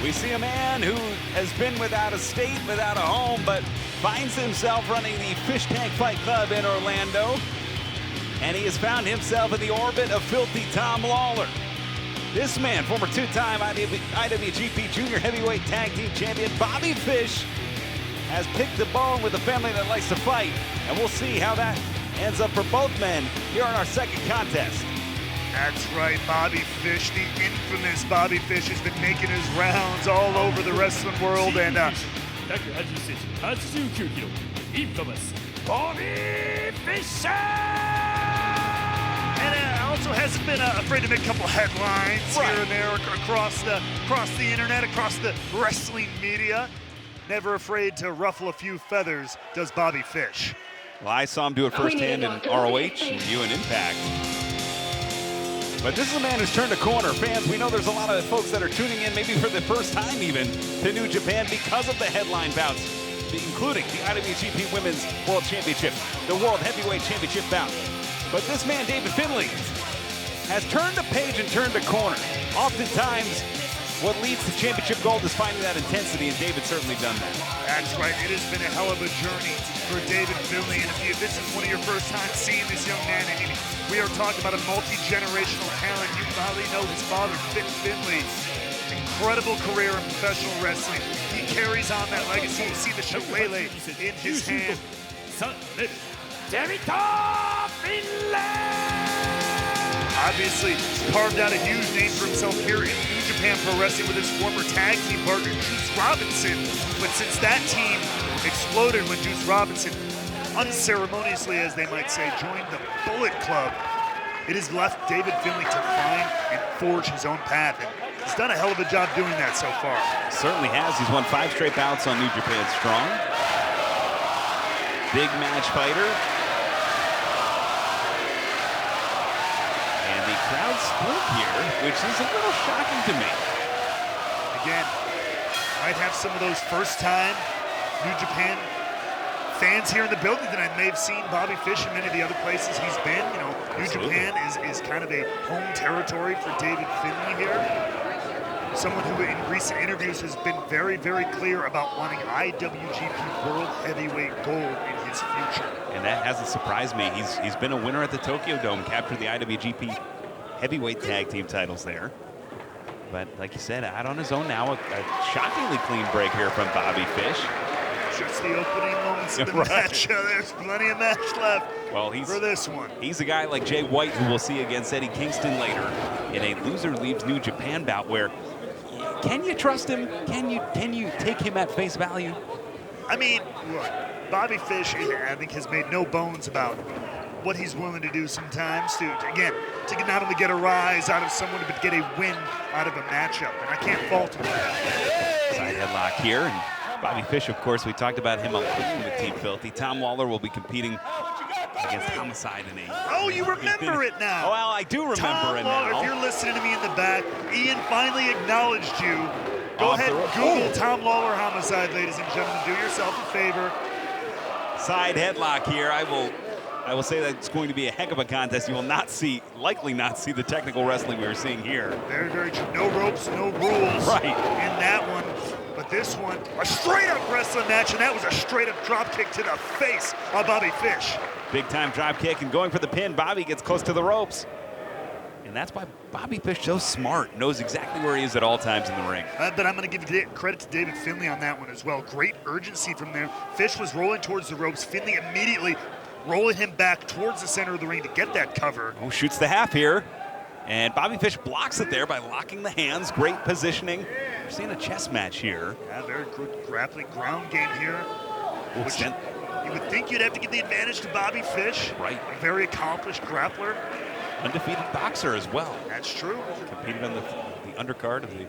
We see a man who has been without a state, without a home, but finds himself running the Fish Tank Fight Club in Orlando. And he has found himself in the orbit of filthy Tom Lawler. This man, former two-time IWGP Junior Heavyweight Tag Team Champion Bobby Fish, has picked a bone with a family that likes to fight. And we'll see how that ends up for both men here on our second contest. That's right, Bobby Fish, the infamous Bobby Fish, has been making his rounds all over the wrestling world, and infamous Bobby Fish! And also hasn't been afraid to make a couple headlines here and there across the internet, across the wrestling media. Never afraid to ruffle a few feathers, does Bobby Fish. Well, I saw him do it firsthand in ROH and you in Impact. But this is a man who's turned a corner. Fans, we know there's a lot of folks that are tuning in, maybe for the first time even, to New Japan because of the headline bouts, including the IWGP Women's World Championship, the World Heavyweight Championship bout. But this man, David Finlay, has turned a page and turned a corner. Oftentimes, what leads to championship gold is finding that intensity, and David's certainly done that. That's right. It has been a hell of a journey for David Finlay. And if this is one of your first times seeing this young man, and we are talking about a multi-generational talent. You probably know his father, Vic Finlay. Incredible career in professional wrestling. He carries on that legacy. You see the shillelagh in his hand. David Finlay! Obviously, carved out a huge name for himself here in New Japan Pro Wrestling with his former tag team partner, Juice Robinson. But since that team exploded when Juice Robinson, unceremoniously, as they might say, joined the Bullet Club, it has left David Finlay to find and forge his own path. And he's done a hell of a job doing that so far. Certainly has. He's won 5 straight bouts on New Japan Strong. Big match fighter. And the crowd split here, which is a little shocking to me. Again, might have some of those first-time New Japan fans here in the building tonight may have seen Bobby Fish in many of the other places he's been. You know, New Japan is kind of a home territory for David Finlay here. Someone who in recent interviews has been very, very clear about wanting IWGP World Heavyweight Gold in his future. And that hasn't surprised me. He's been a winner at the Tokyo Dome, captured the IWGP Heavyweight Tag Team titles there. But like you said, out on his own now, a shockingly clean break here from Bobby Fish. Just the opening moments of the match. There's plenty of match left for this one. He's a guy like Jay White who we'll see against Eddie Kingston later in a loser leaves New Japan bout where, can you trust him? Can you take him at face value? I mean, look, Bobby Fish, I think, has made no bones about what he's willing to do sometimes to not only get a rise out of someone, but get a win out of a matchup. And I can't fault him for that. Side headlock here. And Bobby Fish, of course, we talked about him on with Team Filthy. Tom Lawler will be competing against Homicide in a... Oh, you remember it now. Well, I do remember it now. If you're listening to me in the back, Ian finally acknowledged you. Go ahead and Google Tom Lawler Homicide, ladies and gentlemen. Do yourself a favor. Side headlock here. I will say that it's going to be a heck of a contest. You will likely not see the technical wrestling we were seeing here. Very, very true. No ropes, no rules in that one. But this one, a straight-up wrestling match, and that was a straight-up drop kick to the face of Bobby Fish. Big-time drop kick, and going for the pin, Bobby gets close to the ropes. And that's why Bobby Fish so smart, knows exactly where he is at all times in the ring. But I'm going to give credit to David Finlay on that one as well. Great urgency from there. Fish was rolling towards the ropes. Finlay immediately rolling him back towards the center of the ring to get that cover. Oh, shoots the half here. And Bobby Fish blocks it there by locking the hands. Great positioning. We're seeing a chess match here. Yeah, very good grappling ground game here. Which you would think you'd have to give the advantage to Bobby Fish. Right. A very accomplished grappler. Undefeated boxer as well. That's true. Competed on the undercard of the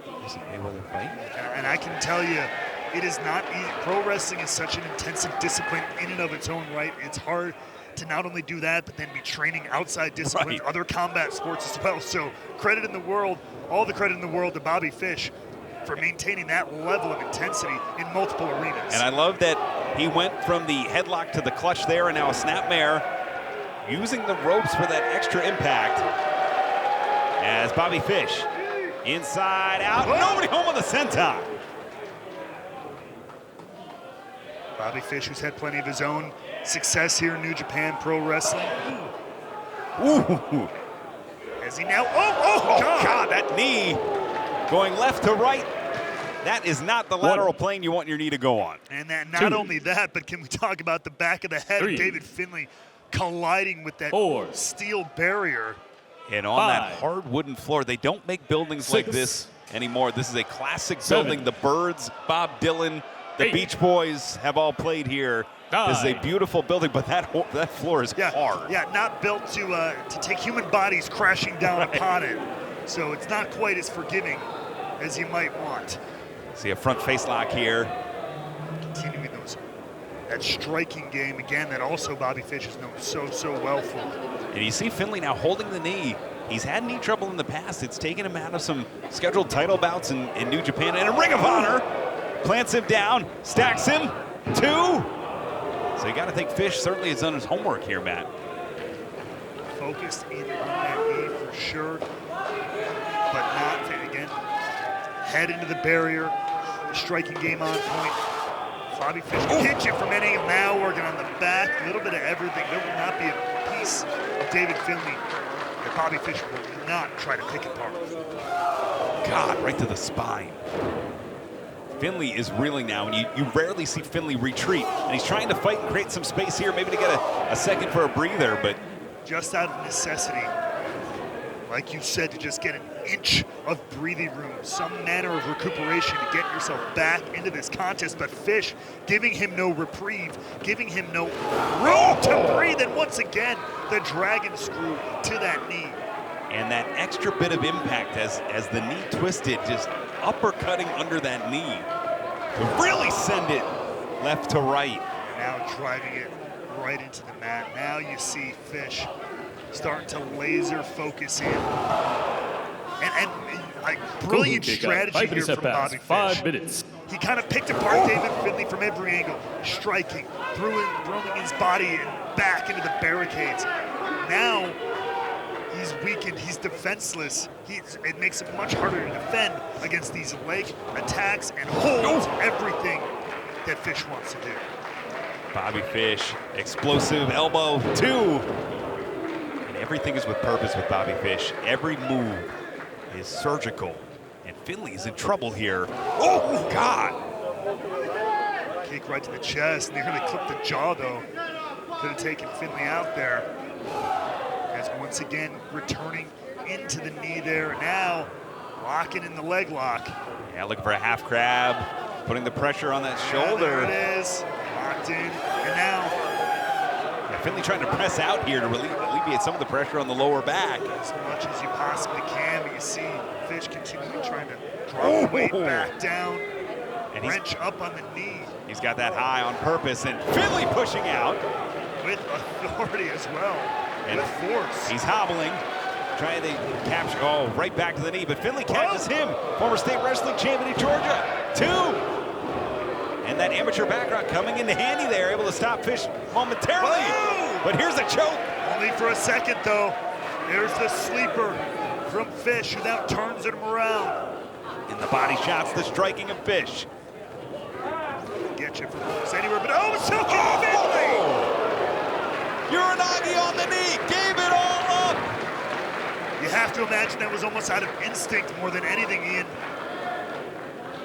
Mayweather fight. And I can tell you, it is not easy. Pro wrestling is such an intensive discipline in and of its own right. It's hard to not only do that, but then be training outside disciplines, other combat sports as well. So credit in the world, all the credit in the world to Bobby Fish for maintaining that level of intensity in multiple arenas. And I love that he went from the headlock to the clutch there and now a snapmare, using the ropes for that extra impact as Bobby Fish Inside out, Whoa. nobody home on the senton. Bobby Fish, who's had plenty of his own success here in New Japan Pro Wrestling. Ooh. As he now, oh God, that knee going left to right. That is not the lateral plane you want your knee to go on. And that, not only that, but can we talk about the back of the head of David Finlay colliding with that steel barrier. And on that hard wooden floor, they don't make buildings like this anymore. This is a classic building. The Byrds, Bob Dylan, the Beach Boys have all played here. This is a beautiful building, but that floor is hard. Yeah, not built to take human bodies crashing down upon it. So it's not quite as forgiving as you might want. See a front face lock here. Continuing that striking game again that also Bobby Fish has known so well for. And you see Finlay now holding the knee. He's had knee trouble in the past. It's taken him out of some scheduled title bouts in New Japan. And a Ring of Honor plants him down, stacks him, 2. So you got to think Fish certainly has done his homework here, Matt. Focused in on that knee for sure, but not, again, head into the barrier, the striking game on point. Bobby Fish can hit you from any angle. Now working on the back, a little bit of everything. There will not be a piece of David Finlay that Bobby Fish will not try to pick apart. God, right to the spine. Finlay is reeling now, and you rarely see Finlay retreat. And he's trying to fight and create some space here, maybe to get a second for a breather, but just out of necessity, like you said, to just get an inch of breathing room, some manner of recuperation to get yourself back into this contest. But Fish giving him no reprieve, giving him no room to breathe, and once again, the dragon screw to that knee. And that extra bit of impact as the knee twisted, just uppercutting under that knee to really send it left to right. Now driving it right into the mat. Now you see Fish starting to laser focus in. And like brilliant strategy here from Bobby Fish. 5 minutes. He kind of picked apart David Finlay from every angle, striking, throwing his body back into the barricades. Now he's weakened, he's defenseless. It makes it much harder to defend against these leg attacks and holds everything that Fish wants to do. Bobby Fish, explosive elbow, 2. And everything is with purpose with Bobby Fish. Every move is surgical. And Finlay's in trouble here. Oh, God. Kick right to the chest, nearly clipped the jaw though. Could have taken Finlay out there. As once again, returning into the knee there. Now, locking in the leg lock. Yeah, looking for a half crab, putting the pressure on that shoulder. There it is, locked in, and now. Finlay trying to press out here to alleviate some of the pressure on the lower back. As much as you possibly can, but you see Fish continually trying to drop the weight back down, and wrench up on the knee. He's got that high on purpose, and Finlay pushing out. With authority as well, and with force. He's hobbling, trying to capture, right back to the knee, but Finlay catches him. Former state wrestling champion in Georgia, 2. And that amateur background coming into handy there, able to stop Fish momentarily. Whoa! But here's a choke. Only for a second though. There's the sleeper from Fish, who now turns him around. And the body shots, the striking of Fish. Get you from almost anywhere, but still Finlay! Uranagi on the knee, gave it all up. You have to imagine that was almost out of instinct more than anything, Ian.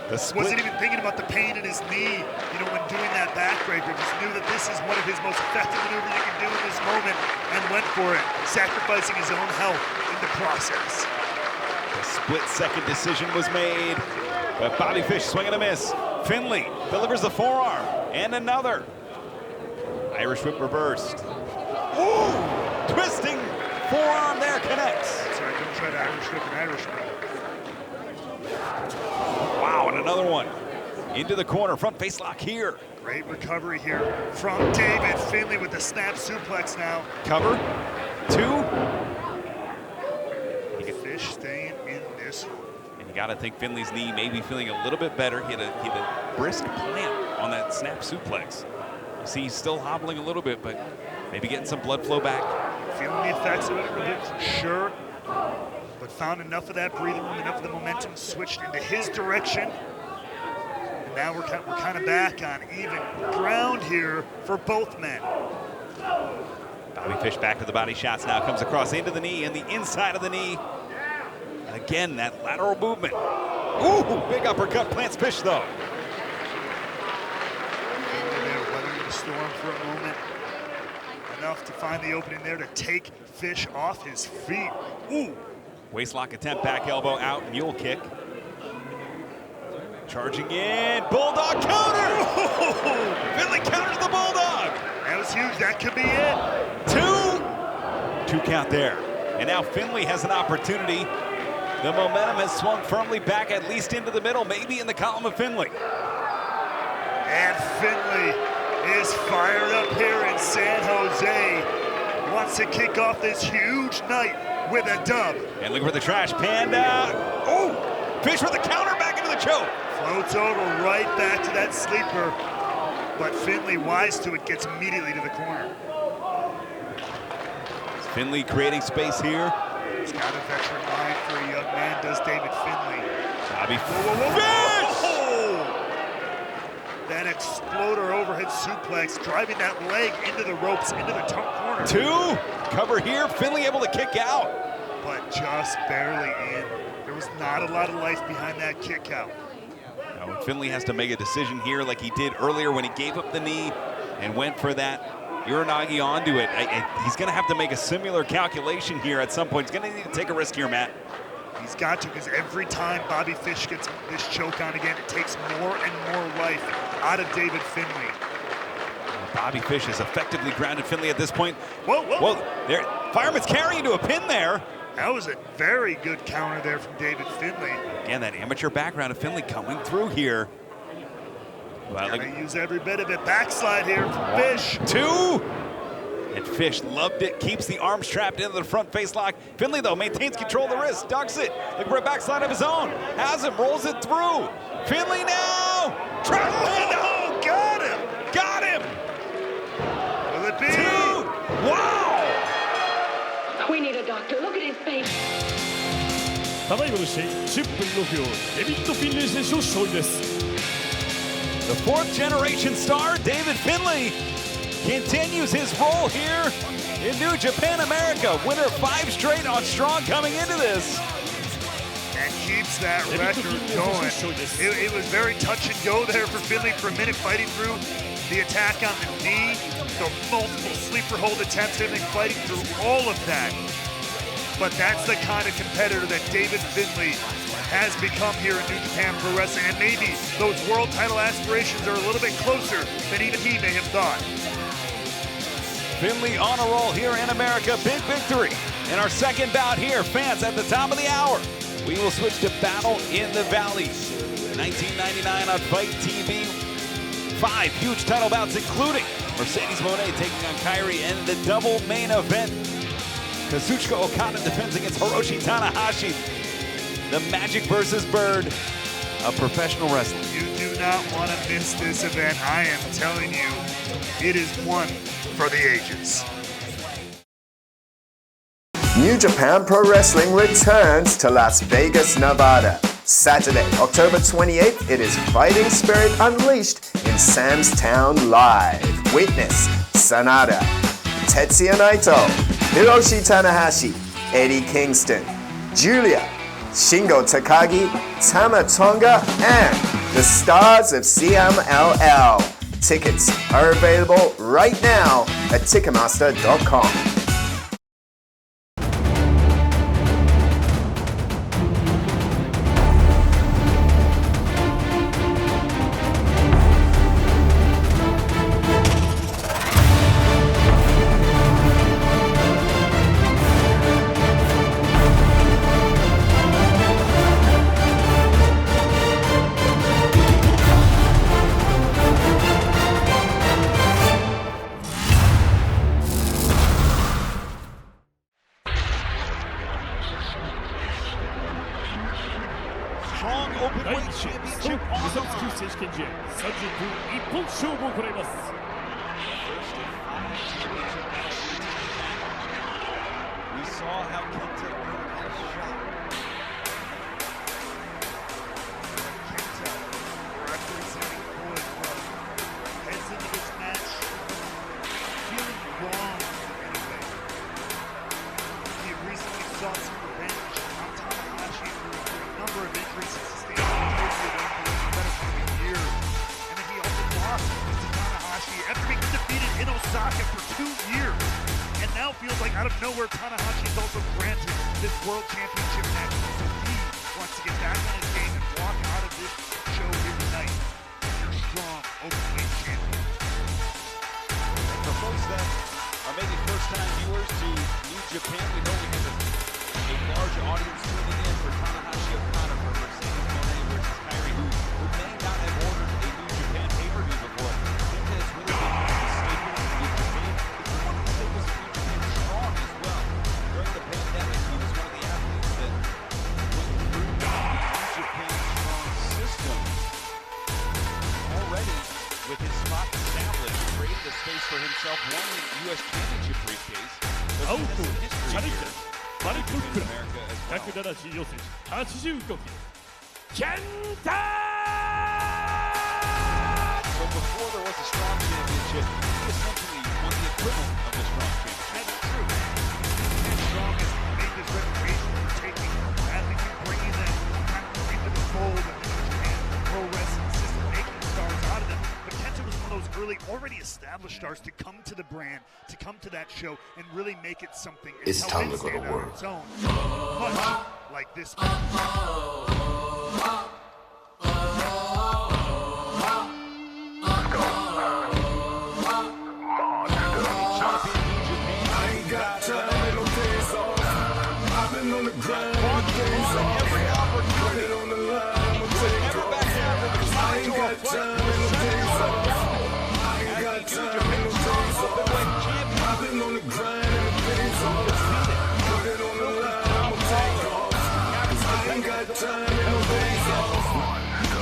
Wasn't even thinking about the pain in his knee, when doing that backbreaker. Just knew that this is one of his most effective maneuvers he can do in this moment, and went for it, sacrificing his own health in the process. The split-second decision was made, but Bobby Fish swing and a miss. Finlay delivers the forearm, and another. Irish whip reversed. Ooh! Twisting forearm there connects. Sorry, don't try to Irish whip an Irish whip. Wow, and another one. Into the corner, front face lock here. Great recovery here from David Finlay with the snap suplex now. Cover, 2. Fish staying in this one. And you got to think Finlay's knee may be feeling a little bit better. He had a brisk plant on that snap suplex. You see he's still hobbling a little bit, but maybe getting some blood flow back. Feeling the effects of it a little bit, for sure. But but found enough of that breathing room, enough of the momentum switched into his direction. And now we're kind of back on even ground here for both men. Bobby Fish back to the body shots now, comes across into the knee and the inside of the knee. And again, that lateral movement. Ooh, big uppercut, plants Fish though. They're weathering the storm for a moment. Enough to find the opening there to take Fish off his feet. Ooh. Waistlock attempt, back elbow out, mule kick. Charging in, Bulldog counter! Finley counters the Bulldog! That was huge, that could be it. Two count there. And now Finley has an opportunity. The momentum has swung firmly back, at least into the middle, maybe in the column of Finley. And Finley is fired up here in San Jose. Wants to kick off this huge night with a dub. And look for the trash panda. Oh, Fish with the counter back into the choke. Floats over right back to that sleeper. But Finley, wise to it, gets immediately to the corner. Finley creating space here. He's got a veteran mind for a young man, does David Finley. Bobby Fish! That exploder overhead suplex, driving that leg into the ropes, into the top corner. Two, cover here, Finley able to kick out. But just barely in. There was not a lot of life behind that kick out. Now, Finley has to make a decision here like he did earlier when he gave up the knee and went for that Uranagi onto it. He's gonna have to make a similar calculation here at some point. He's gonna need to take a risk here, Matt. He's got to, because every time Bobby Fish gets this choke on again, it takes more and more life out of David Finley. Bobby Fish has effectively grounded Finley at this point. Whoa, whoa. Whoa, there, Fireman's carrying to a pin there. That was a very good counter there from David Finley. Again, that amateur background of Finley coming through here. Well, Gotta use every bit of it. Backslide here from Fish. Two. And Fish loved it, keeps the arms trapped into the front face lock. Finley, though, maintains control of the wrist, ducks it. Looking for a backslide of his own. Has him, rolls it through. Finley now. Travel panda. Oh, got him. Got him. Will it be? Two. Wow. We need a doctor. Look at his face. ただいまの試合10分6秒デビッド・フィンレイ選手の勝利です。 The fourth generation star, David Finley, continues his role here in New Japan America. Winner 5 straight on Strong coming into this. And keeps that record going. It was very touch and go there for Finley for a minute, fighting through the attack on the knee, the multiple sleeper hold attempts, Finley fighting through all of that. But that's the kind of competitor that David Finley has become here in New Japan Pro Wrestling, and maybe those world title aspirations are a little bit closer than even he may have thought. Finley on a roll here in America, big victory. In our second bout here, fans, at the top of the hour, we will switch to Battle in the Valley. 1999 on Fight TV. 5 huge title bouts, including Mercedes Moné taking on Kairi, and the double main event. Kazuchika Okada defends against Hiroshi Tanahashi. The Magic versus Bird of professional wrestling. You do not want to miss this event. I am telling you, it is one for the ages. New Japan Pro Wrestling returns to Las Vegas, Nevada. Saturday, October 28th, it is Fighting Spirit Unleashed in Sam's Town Live. Witness Sanada, Tetsuya Naito, Hiroshi Tanahashi, Eddie Kingston, Julia, Shingo Takagi, Tama Tonga, and the stars of CMLL. Tickets are available right now at Ticketmaster.com. Strong Openweight Championship on the line. 選手権試合30分一本勝負を行います。 We saw how Kenta earned his shot. sustained a year. And then he also lost to Tanahashi after being defeated in Osaka for 2 years. And now feels like out of nowhere, Tanahashi is also granted this World Championship match. So he wants to get back on his game and walk out of this show here tonight as your strong openweight champion. For folks that are maybe first-time viewers to New Japan, we know we have a large audience tuning in for Tanahashi Okada for Mercedes Moné versus Kyrie, who may not have ordered a New Japan pay-per-view before. Kenta has really been a staple of New Japan. He's one of the staples of New Japan strong as well. During the pandemic, he was one of the athletes that went through the New Japan strong system already with his spot established, created a space for himself, won the U.S. Championship briefcase.アウト、チャレンジャ Here ー、バリクック in ラ America as well. 174センチ、85キロ、ケンタ So before there was a strong championship, he essentially won the equivalent of the strong championship. That's true. And Strong has made this reputation for taking athletes and bringing them kind of into the fold of the New Japan pro wrestling system, making stars out of them. But Kenta was one of those early, already established stars to come to the brand, to come to that show, and really make it something. And It's help time it to go to stand out on work. its own. Much like this match.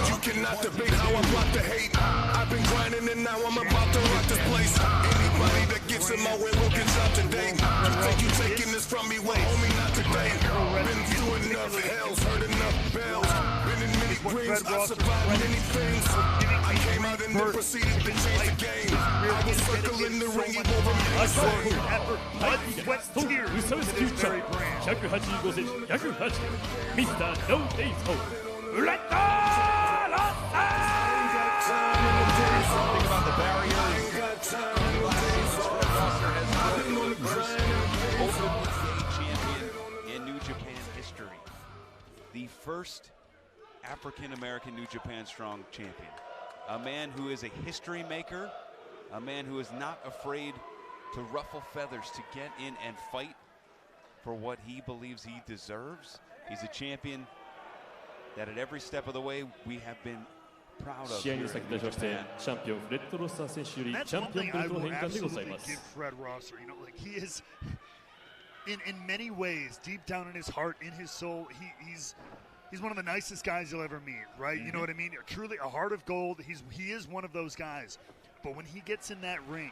You cannot debate how I block the hate. I've been grinding and now I'm about to rock this place. Anybody that gets in my way will get shot today. You think you taking this from me? Well, homie, not today. Been through enough hells, heard enough bells. Been in many graves, I survived many things. I came out and then proceeded to change the game. I was circling the ring, you over me. Effort, blood, sweat, と tears 無差別 to 級 this チャ very ン brand. 185センチ、108キロ、ミスター・ノー・デイズ・ホール、レッド・ロッタ Think about the barriers. Fred Rosser has been the first openly gay champion in New Japan history. The first African-American New Japan Strong champion. A man who is a history maker, a man who is not afraid to ruffle feathers, to get in and fight for what he believes he deserves. He's a champion that at every step of the way we have been proud of. 試合に先立ちましてチャンピオンフレッド・ロスター選手より That's チャン one ピオン thing ベ I ルトの will 返還でござい absolutely ます give Fred Rosser. You know, like he is, in many ways, deep down in his heart, in his soul, he's one of the nicest guys you'll ever meet, right? You know what I mean? Truly a heart of gold. He is one of those guys. But when he gets in that ring,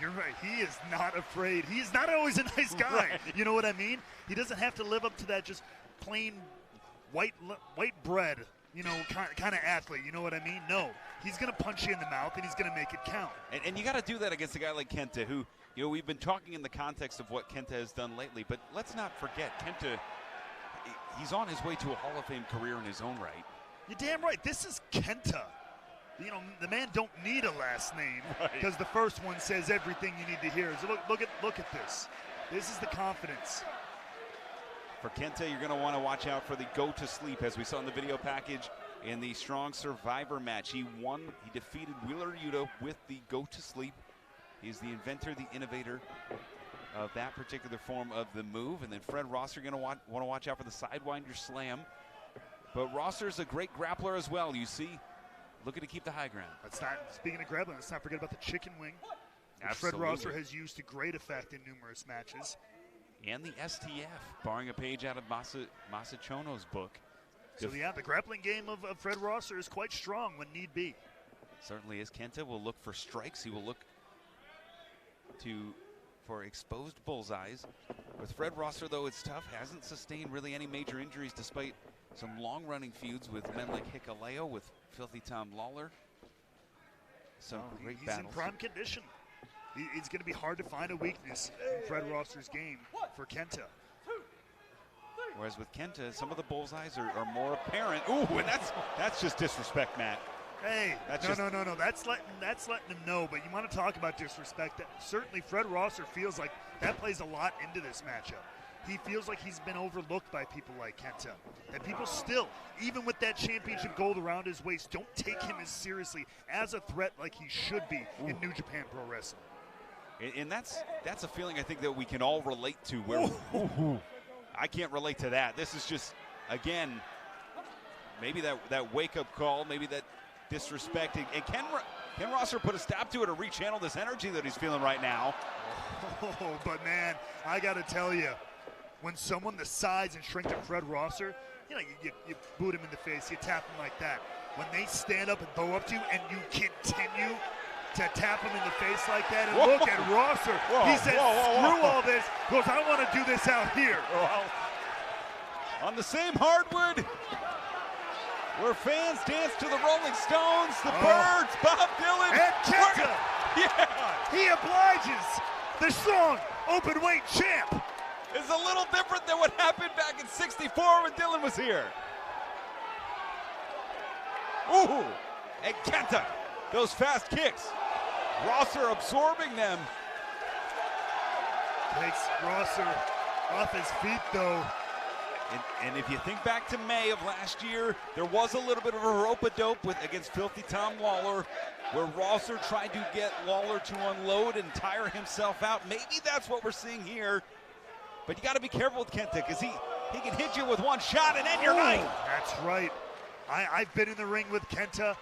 you're right, he is not afraid. He is not always a nice guy. Right. You know what I mean? He doesn't have to live up to that just plain white bread, you know, kind of athlete. You know what I mean? No, he's going to punch you in the mouth and he's going to make it count. And you got to do that against a guy like Kenta, who, you know, we've been talking in the context of what Kenta has done lately, but let's not forget, Kenta, he's on his way to a Hall of Fame career in his own right. You're damn right. This is Kenta. You know, the man don't need a last name because the first one says everything you need to hear. So look at this. This is the confidence. For Kenta, you're going to want to watch out for the go to sleep, as we saw in the video package in the Strong Survivor match. He defeated Wheeler Yuta with the go to sleep. He's the inventor, the innovator of that particular form of the move. And then Fred Rosser going to want to watch out for the Sidewinder Slam. But Rosser's a great grappler as well. You see, looking to keep the high ground. Speaking of grappling, let's not forget about the chicken wing, which Fred Absolutely. Rosser has used to great effect in numerous matches. And the STF, borrowing a page out of Masachono's book. So yeah, the grappling game of Fred Rosser is quite strong when need be. Certainly is. Kenta will look for strikes. He will look for exposed bullseyes. With Fred Rosser, though, it's tough. Hasn't sustained really any major injuries despite some long-running feuds with men like Hikuleo, with Filthy Tom Lawler. Some great He's battles. in prime condition. It's going to be hard to find a weakness in Fred Rosser's game for Kenta. Whereas with Kenta, some of the bullseyes are more apparent. Ooh, and that's just disrespect, Matt. Hey, That's no, just- no. That's letting him know. But you want to talk about disrespect? Certainly, Fred Rosser feels like that plays a lot into this matchup. He feels like he's been overlooked by people like Kenta. And people still, even with that championship gold around his waist, don't take him as seriously as a threat like he should be in New Japan Pro Wrestling. And that's a feeling I think that we can all relate to. Where I can't relate to that. This is just, again, maybe that wake-up call, maybe that disrespect. And Ken Rosser put a stop to it to rechannel this energy that he's feeling right now. Oh, but man, I got to tell you, when someone the size and strength of Fred Rosser, you know, you boot him in the face, you tap him like that. When they stand up and bow up to you and you continue to tap him in the face like that, and look at Rosser. He said, screw all this, because I want to do this out here. On the same hardwood where fans dance to the Rolling Stones, the Birds, Bob Dylan. And Kenta, Yeah, he obliges the strong open weight champ. it's a little different than what happened back in '64 when Dylan was here. Ooh, and Kenta, those fast kicks. Rosser absorbing them. Takes Rosser off his feet, though. And if you think back to May of last year, there was a little bit of a rope-a-dope against Filthy Tom Lawler, where Rosser tried to get Lawler to unload and tire himself out. Maybe that's what we're seeing here. But you got to be careful with Kenta, because he can hit you with one shot and end your night. That's right. I've been in the ring with Kenta.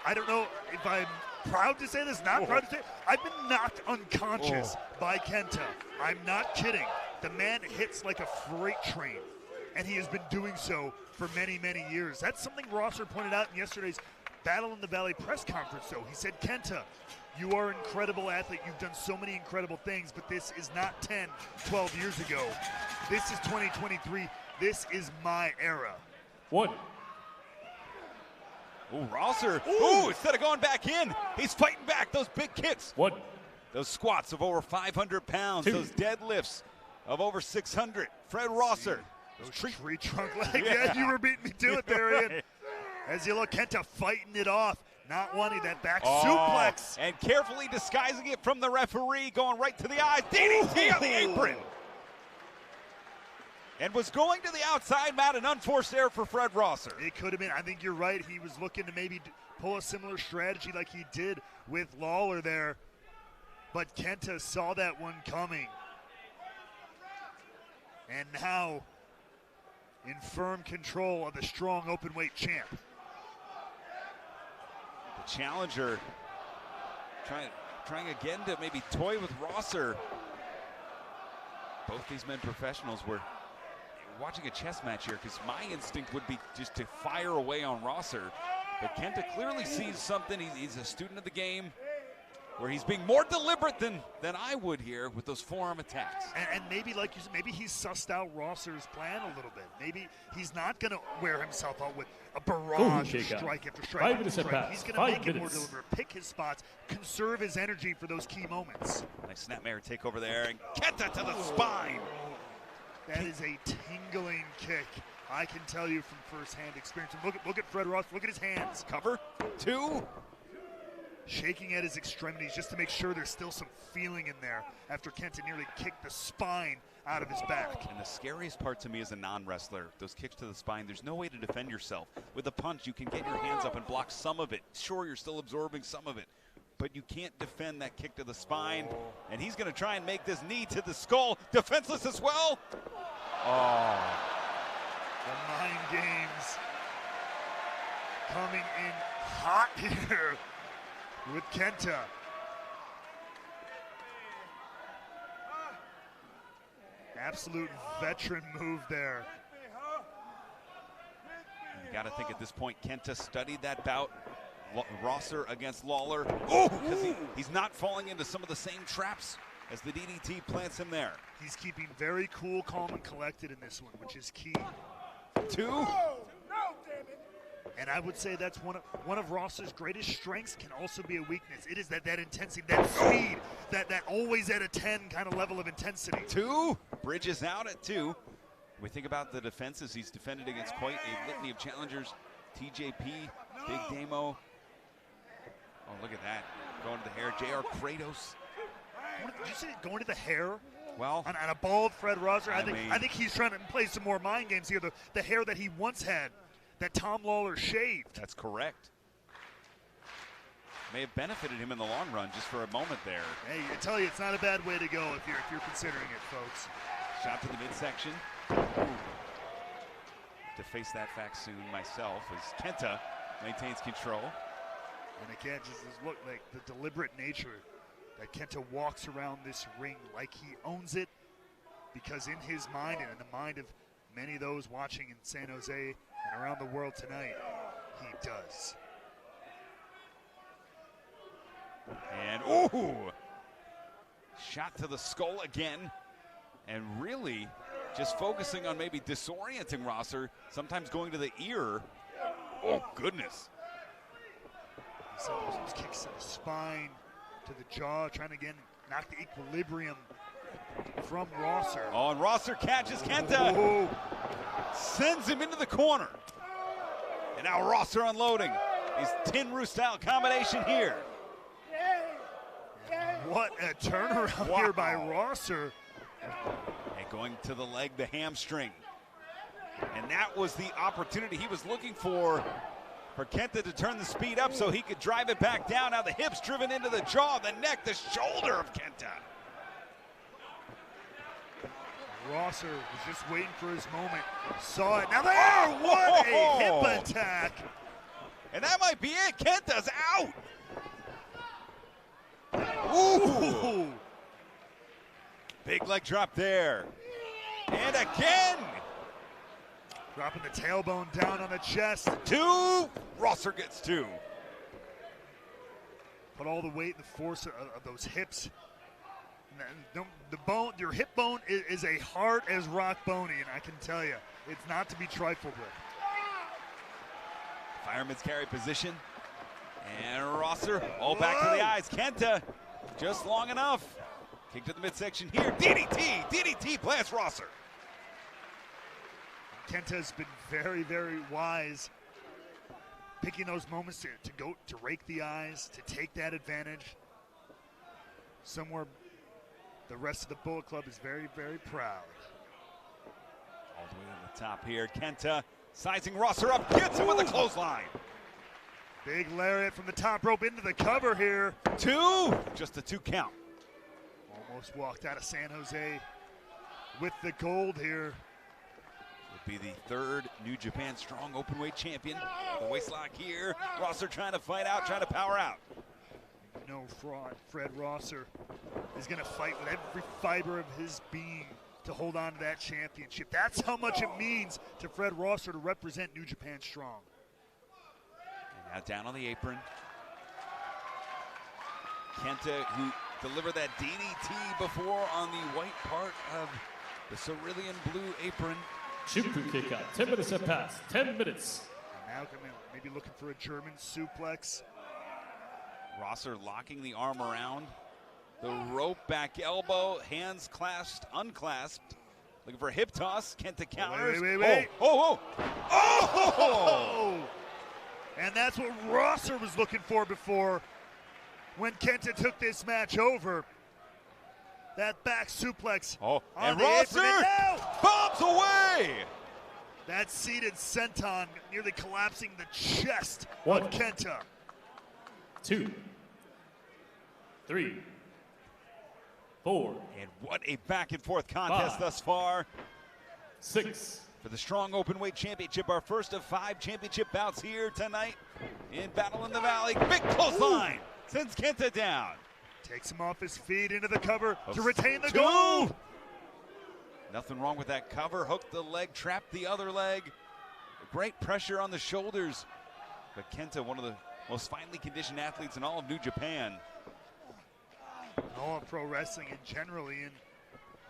I don't know if I'm proud to say this, not proud to say it. I've been knocked unconscious by Kenta. I'm not kidding. The man hits like a freight train, and he has been doing so for many, many years. That's something Rosser pointed out in yesterday's Battle in the Valley press conference, though. He said, Kenta, you are an incredible athlete. You've done so many incredible things, but this is not 10, 12 years ago. This is 2023. This is my era. One. Ooh, Rosser. Ooh, instead of going back in, he's fighting back. Those big kicks. One. Those squats of over 500 pounds. Two. Those deadlifts of over 600. Fred Rosser. Those tree trunk legs. Yeah. Yeah, you were beating me to it there, Ian. Right. As you look, Kenta fighting it off, not wanting that back suplex. And carefully disguising it from the referee, going right to the eyes. DDT on the apron. And was going to the outside, Matt, an unforced error for Fred Rosser. It could have been. I think you're right. He was looking to maybe pull a similar strategy like he did with Lawler there. But Kenta saw that one coming. And now in firm control of the strong open weight champ. The challenger trying again to maybe toy with Rosser. Both these men professionals were watching a chess match here, because my instinct would be just to fire away on Rosser. But Kenta clearly sees something. He's a student of the game, where he's being more deliberate than I would here with those forearm attacks. And maybe, like you said, maybe he's sussed out Rosser's plan a little bit. Maybe he's not going to wear himself out with a barrage of strike after strike. 5 minutes have strike. passed. He's going to 5 make it more minutes. deliberate, pick his spots, conserve his energy for those key moments. Nice snapmare take over there, and Kenta to the spine. That is a tingling kick. I can tell you from firsthand experience. And look at Fred Ross. Look at his hands. Cover, 2. Shaking at his extremities just to make sure there's still some feeling in there after Kenta nearly kicked the spine out of his back. And the scariest part to me as a non-wrestler, those kicks to the spine, there's no way to defend yourself. With a punch, you can get your hands up and block some of it. Sure, you're still absorbing some of it, but you can't defend that kick to the spine. And he's going to try and make this knee to the skull defenseless as well. Oh. The mind games coming in hot here with Kenta. Absolute veteran move there. You got to think at this point, Kenta studied that bout. Rosser against Lawler. Oh, because he's not falling into some of the same traps as the DDT plants him there. He's keeping very cool, calm, and collected in this one, which is key. 2. And I would say that's one of Rosser's greatest strengths, can also be a weakness. It is that intensity, that speed, that always at a 10 kind of level of intensity. 2. Bridges out at 2. We think about the defenses. He's defended against quite a litany of challengers. TJP, Big Damo. Oh, look at that. Going to the hair. JR Kratos. Did you see it going to the hair? Well, on a bald Fred Rosser. I mean, think he's trying to play some more mind games here. The hair that he once had, that Tom Lawler shaved. That's correct. May have benefited him in the long run just for a moment there. Hey, I tell you, it's not a bad way to go if you're considering it, folks. Shot to the midsection. To face that fact soon myself as Kenta maintains control. And again, just look like the deliberate nature that Kenta walks around this ring like he owns it, because in his mind and in the mind of many of those watching in San Jose and around the world tonight, he does. And ooh! Shot to the skull again. And really just focusing on maybe disorienting Rosser, sometimes going to the ear. Oh, goodness. He said those kicks to the spine, to the jaw, trying to again knock the equilibrium from Rosser. Oh, and Rosser catches Kenta. Oh. Sends him into the corner. And now Rosser unloading his Tin Roo style combination here. What a turnaround here by Rosser. And going to the leg, the hamstring. And that was the opportunity he was looking for Kenta to turn the speed up so he could drive it back down. Now the hips driven into the jaw, the neck, the shoulder of Kenta. Rosser was just waiting for his moment. Saw it. Now there! What a hip attack! And that might be it. Kenta's out. Ooh! Big leg drop there. And again! Dropping the tailbone down on the chest. 2. Rosser gets 2. Put all the weight and the force of those hips. The bone, your hip bone is a hard as rock bony, and I can tell you, it's not to be trifled with. Fireman's carry position. And Rosser, all back to the eyes. Kenta, just long enough. Kick to the midsection here. DDT blasts Rosser. Kenta's been very, very wise, picking those moments to rake the eyes, to take that advantage. Somewhere the rest of the Bullet Club is very, very proud. All the way to the top here. Kenta sizing Rosser up, gets him with the clothesline. Big lariat from the top rope into the cover here. 2, just a 2 count. Almost walked out of San Jose with the gold here. Would be the 3rd New Japan Strong Openweight champion. The waistlock here. Rosser trying to fight out, trying to power out. No fraud. Fred Rosser is going to fight with every fiber of his being to hold on to that championship. That's how much it means to Fred Rosser to represent New Japan Strong. And now down on the apron. Kenta, who delivered that DDT before on the white part of the cerulean blue apron. 10分経過 10 minutes have passed 10 minutes. Now maybe looking for a German suplex. Rosser locking the arm around the rope, back elbow, hands clasped, unclasped. Looking for a hip toss. Kenta counters. Wait. Oh! And that's what Rosser was looking for before when Kenta took this match over. That back suplex. Oh, on and the Rosser apron, and now bombs away. that seated senton nearly collapsing the chest One. of Kenta. 2 3 4 And what a back and forth contest 5. thus far 6 for the Strong Openweight Championship. Our first of 5 championship bouts here tonight in Battle in the Valley. Big clothesline sends Kenta down. Takes him off his feet into the cover to Oh, retain the 2. gold. Nothing wrong with that cover. Hooked the leg, trapped the other leg. Great pressure on the shoulders. But Kenta, one of the most finely conditioned athletes in all of New Japan. All of pro wrestling and generally in.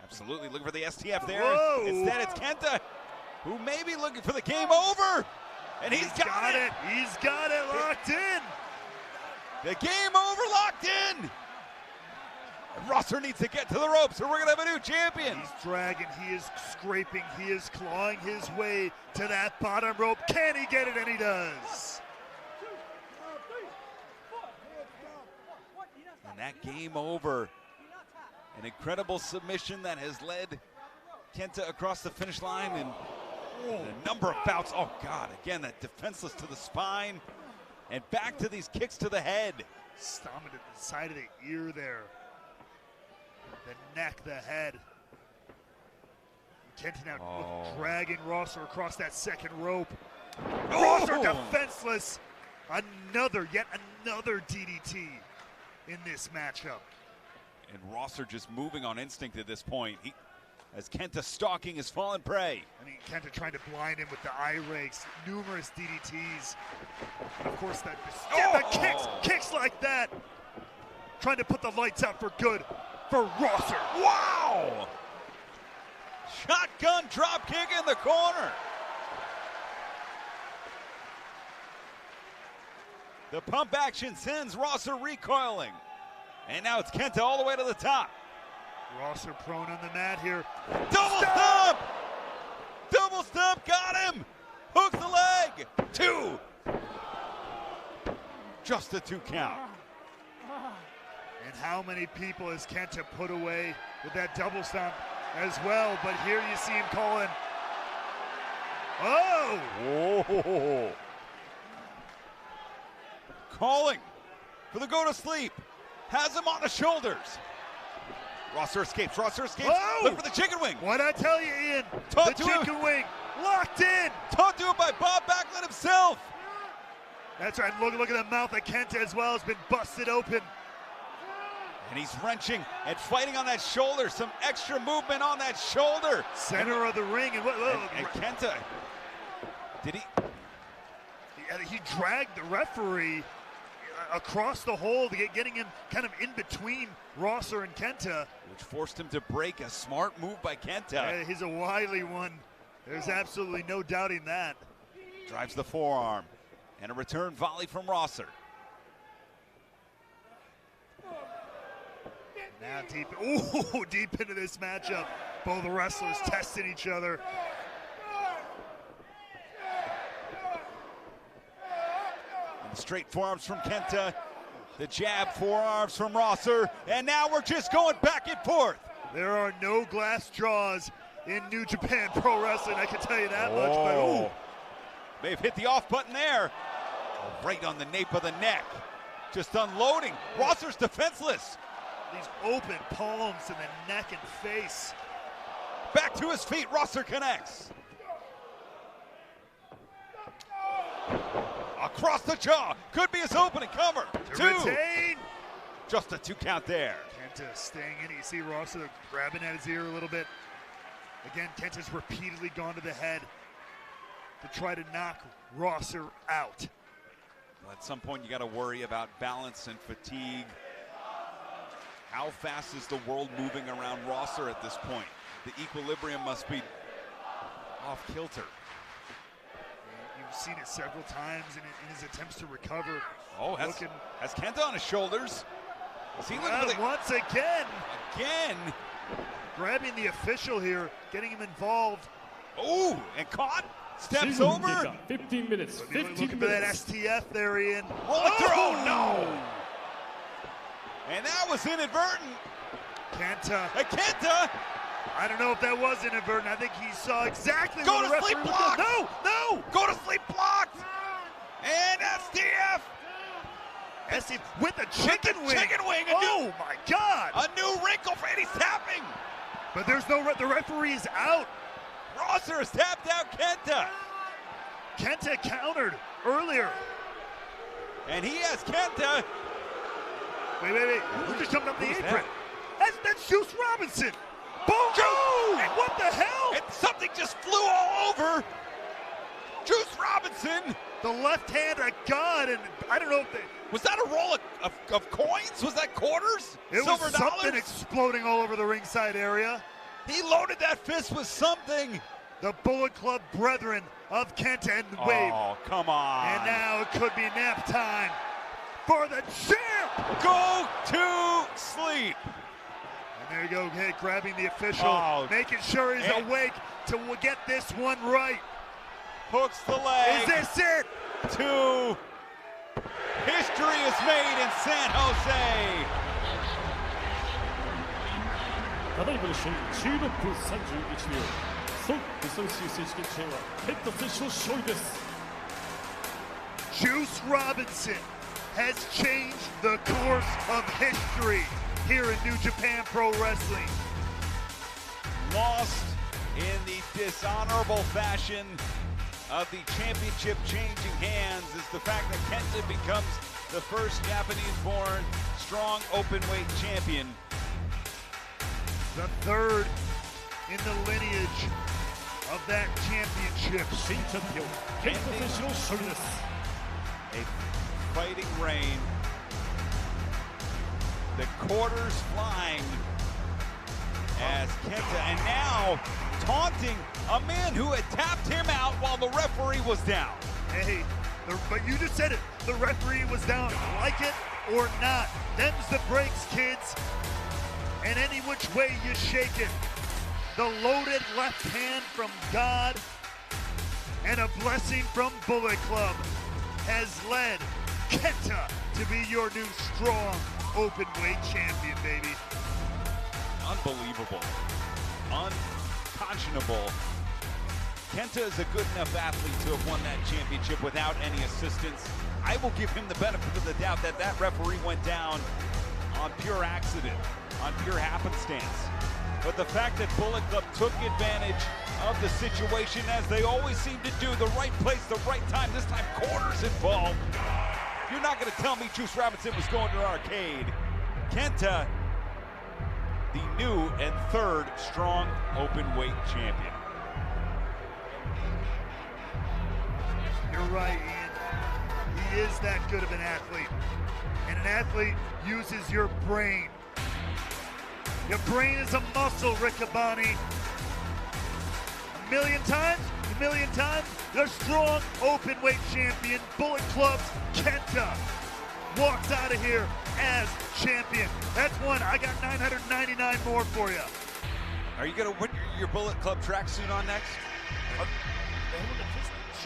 Absolutely, looking for the STF there. Whoa. Instead, it's Kenta, who may be looking for the game over. And he's got it. He's got it locked in. The game over, locked in. Rosser needs to get to the ropes or we're going to have a new champion. He's dragging, he is scraping, he is clawing his way to that bottom rope. Can he get it? And he does. And that game over. An incredible submission that has led Kenta across the finish line and a number of bouts. Oh God, again, that defenseless to the spine and back to these kicks to the head. Stomping to the side of the ear there. The neck, the head. Kenta now dragging Rosser across that second rope. Rosser defenseless. Yet another DDT in this matchup. And Rosser just moving on instinct at this point. As Kenta stalking his fallen prey. I mean, Kenta trying to blind him with the eye rakes, numerous DDTs. And of course, the kicks like that. Trying to put the lights out for good for Rosser. Wow! Shotgun drop kick in the corner. The pump action sends Rosser recoiling. And now it's Kenta all the way to the top. Rosser prone on the mat here. Double stomp! Double stomp, got him! Hooks the leg! 2! Just a 2 count. And how many people has Kenta put away with that double stomp as well? But here you see him calling. Oh! Whoa! Calling for the go to sleep. Has him on the shoulders. Rosser escapes. Oh! Look for the chicken wing. What'd I tell you, Ian? Taught the to him. chicken wing locked in. Taught to him by Bob Backlund himself. That's right. Look at the mouth of Kenta as well has been busted open. And he's wrenching and fighting on that shoulder. Some extra movement on that shoulder. Center of the ring. And Kenta, did he? He dragged the referee across the hole to getting him kind of in between Rosser and Kenta. Which forced him to break. A smart move by Kenta. Yeah, he's a wily one. There's absolutely no doubting that. Drives the forearm. And a return volley from Rosser. Now deep into this matchup. Both wrestlers testing each other. And straight forearms from Kenta. The jab forearms from Rosser. And now we're just going back and forth. There are no glass jaws in New Japan Pro Wrestling, I can tell you that much. But may have hit the off button there. Right on the nape of the neck. Just unloading. Rosser's defenseless. These open palms in the neck and face. Back to his feet, Rosser connects. Across the jaw, could be his opening cover. To 2. retain. Just a 2 count there. Kenta staying in. You see Rosser grabbing at his ear a little bit. Again, Kenta's repeatedly gone to the head to try to knock Rosser out. Well, at some point, you got to worry about balance and fatigue. How fast is the world moving around Rosser at this point? The equilibrium must be off kilter. You've seen it several times in his attempts to recover. Oh, has Kenta on his shoulders. See, look at once again. Again. Grabbing the official here, getting him involved. Oh, and caught. Steps over. 15 minutes. 15 Looking for that STF there, Ian. Oh, no. And that was inadvertent. Kenta. Kenta. I don't know if that was inadvertent. I think he saw exactly Go what the to sleep referee blocked. was doing. No. Go to sleep blocked. And STF. STF with a chicken wing. Chicken wing. Oh my God. A new wrinkle for Eddie's tapping. But there's no, the referee is out. Rosser has tapped out Kenta. Kenta countered earlier. And he has Kenta. Wait. Who just jumped up the Who's apron? That's Juice Robinson. Boom! And what the hell? And something just flew all over Juice Robinson. The left hand of God, and I don't know if was that a roll of coins? Was that quarters? It Silver was something dollars? exploding all over the ringside area. He loaded that fist with something. The Bullet Club brethren of Kenta and Wave. Oh, come on. And now it could be nap time for the champ. Go to sleep. There you go, hey, grabbing the official, making sure he's awake to get this one right. Hooks the leg. Is this it? 2. History is made in San Jose. ただいまの試合16分31秒。ソウル武装州選手権チェーンはケンタ選手の勝利です。Juice Robinson has changed the course of history here in New Japan Pro Wrestling. Lost in the dishonorable fashion of the championship changing hands is the fact that Kenta becomes the first Japanese-born strong openweight champion. The third in the lineage of that championship. 新チャンピオンケンタ選手の勝利です。 A fighting reign. The quarters flying as Kenta, and now taunting a man who had tapped him out while the referee was down. Hey, but you just said it. The referee was down. Like it or not, them's the breaks, kids. And any which way you shake it. The loaded left hand from God and a blessing from Bullet Club has led Kenta to be your new strong open weight champion, baby. Unbelievable. Unconscionable. Kenta is a good enough athlete to have won that championship without any assistance. I will give him the benefit of the doubt that that referee went down on pure accident, on pure happenstance. But the fact that Bullet Club took advantage of the situation, as they always seem to do, the right place, the right time, this time corners involved. You're not going to tell me Juice Robinson was going to an arcade. Kenta, the new and third strong open weight champion. You're right, Ian. He is that good of an athlete. And an athlete uses your brain. Your brain is a muscle, Riccaboni. A million times, the strong open weight champion, Bullet Club's Kenta, walks out of here as champion. That's one. I got 999 more for you. Are you gonna put your Bullet Club tracksuit on next?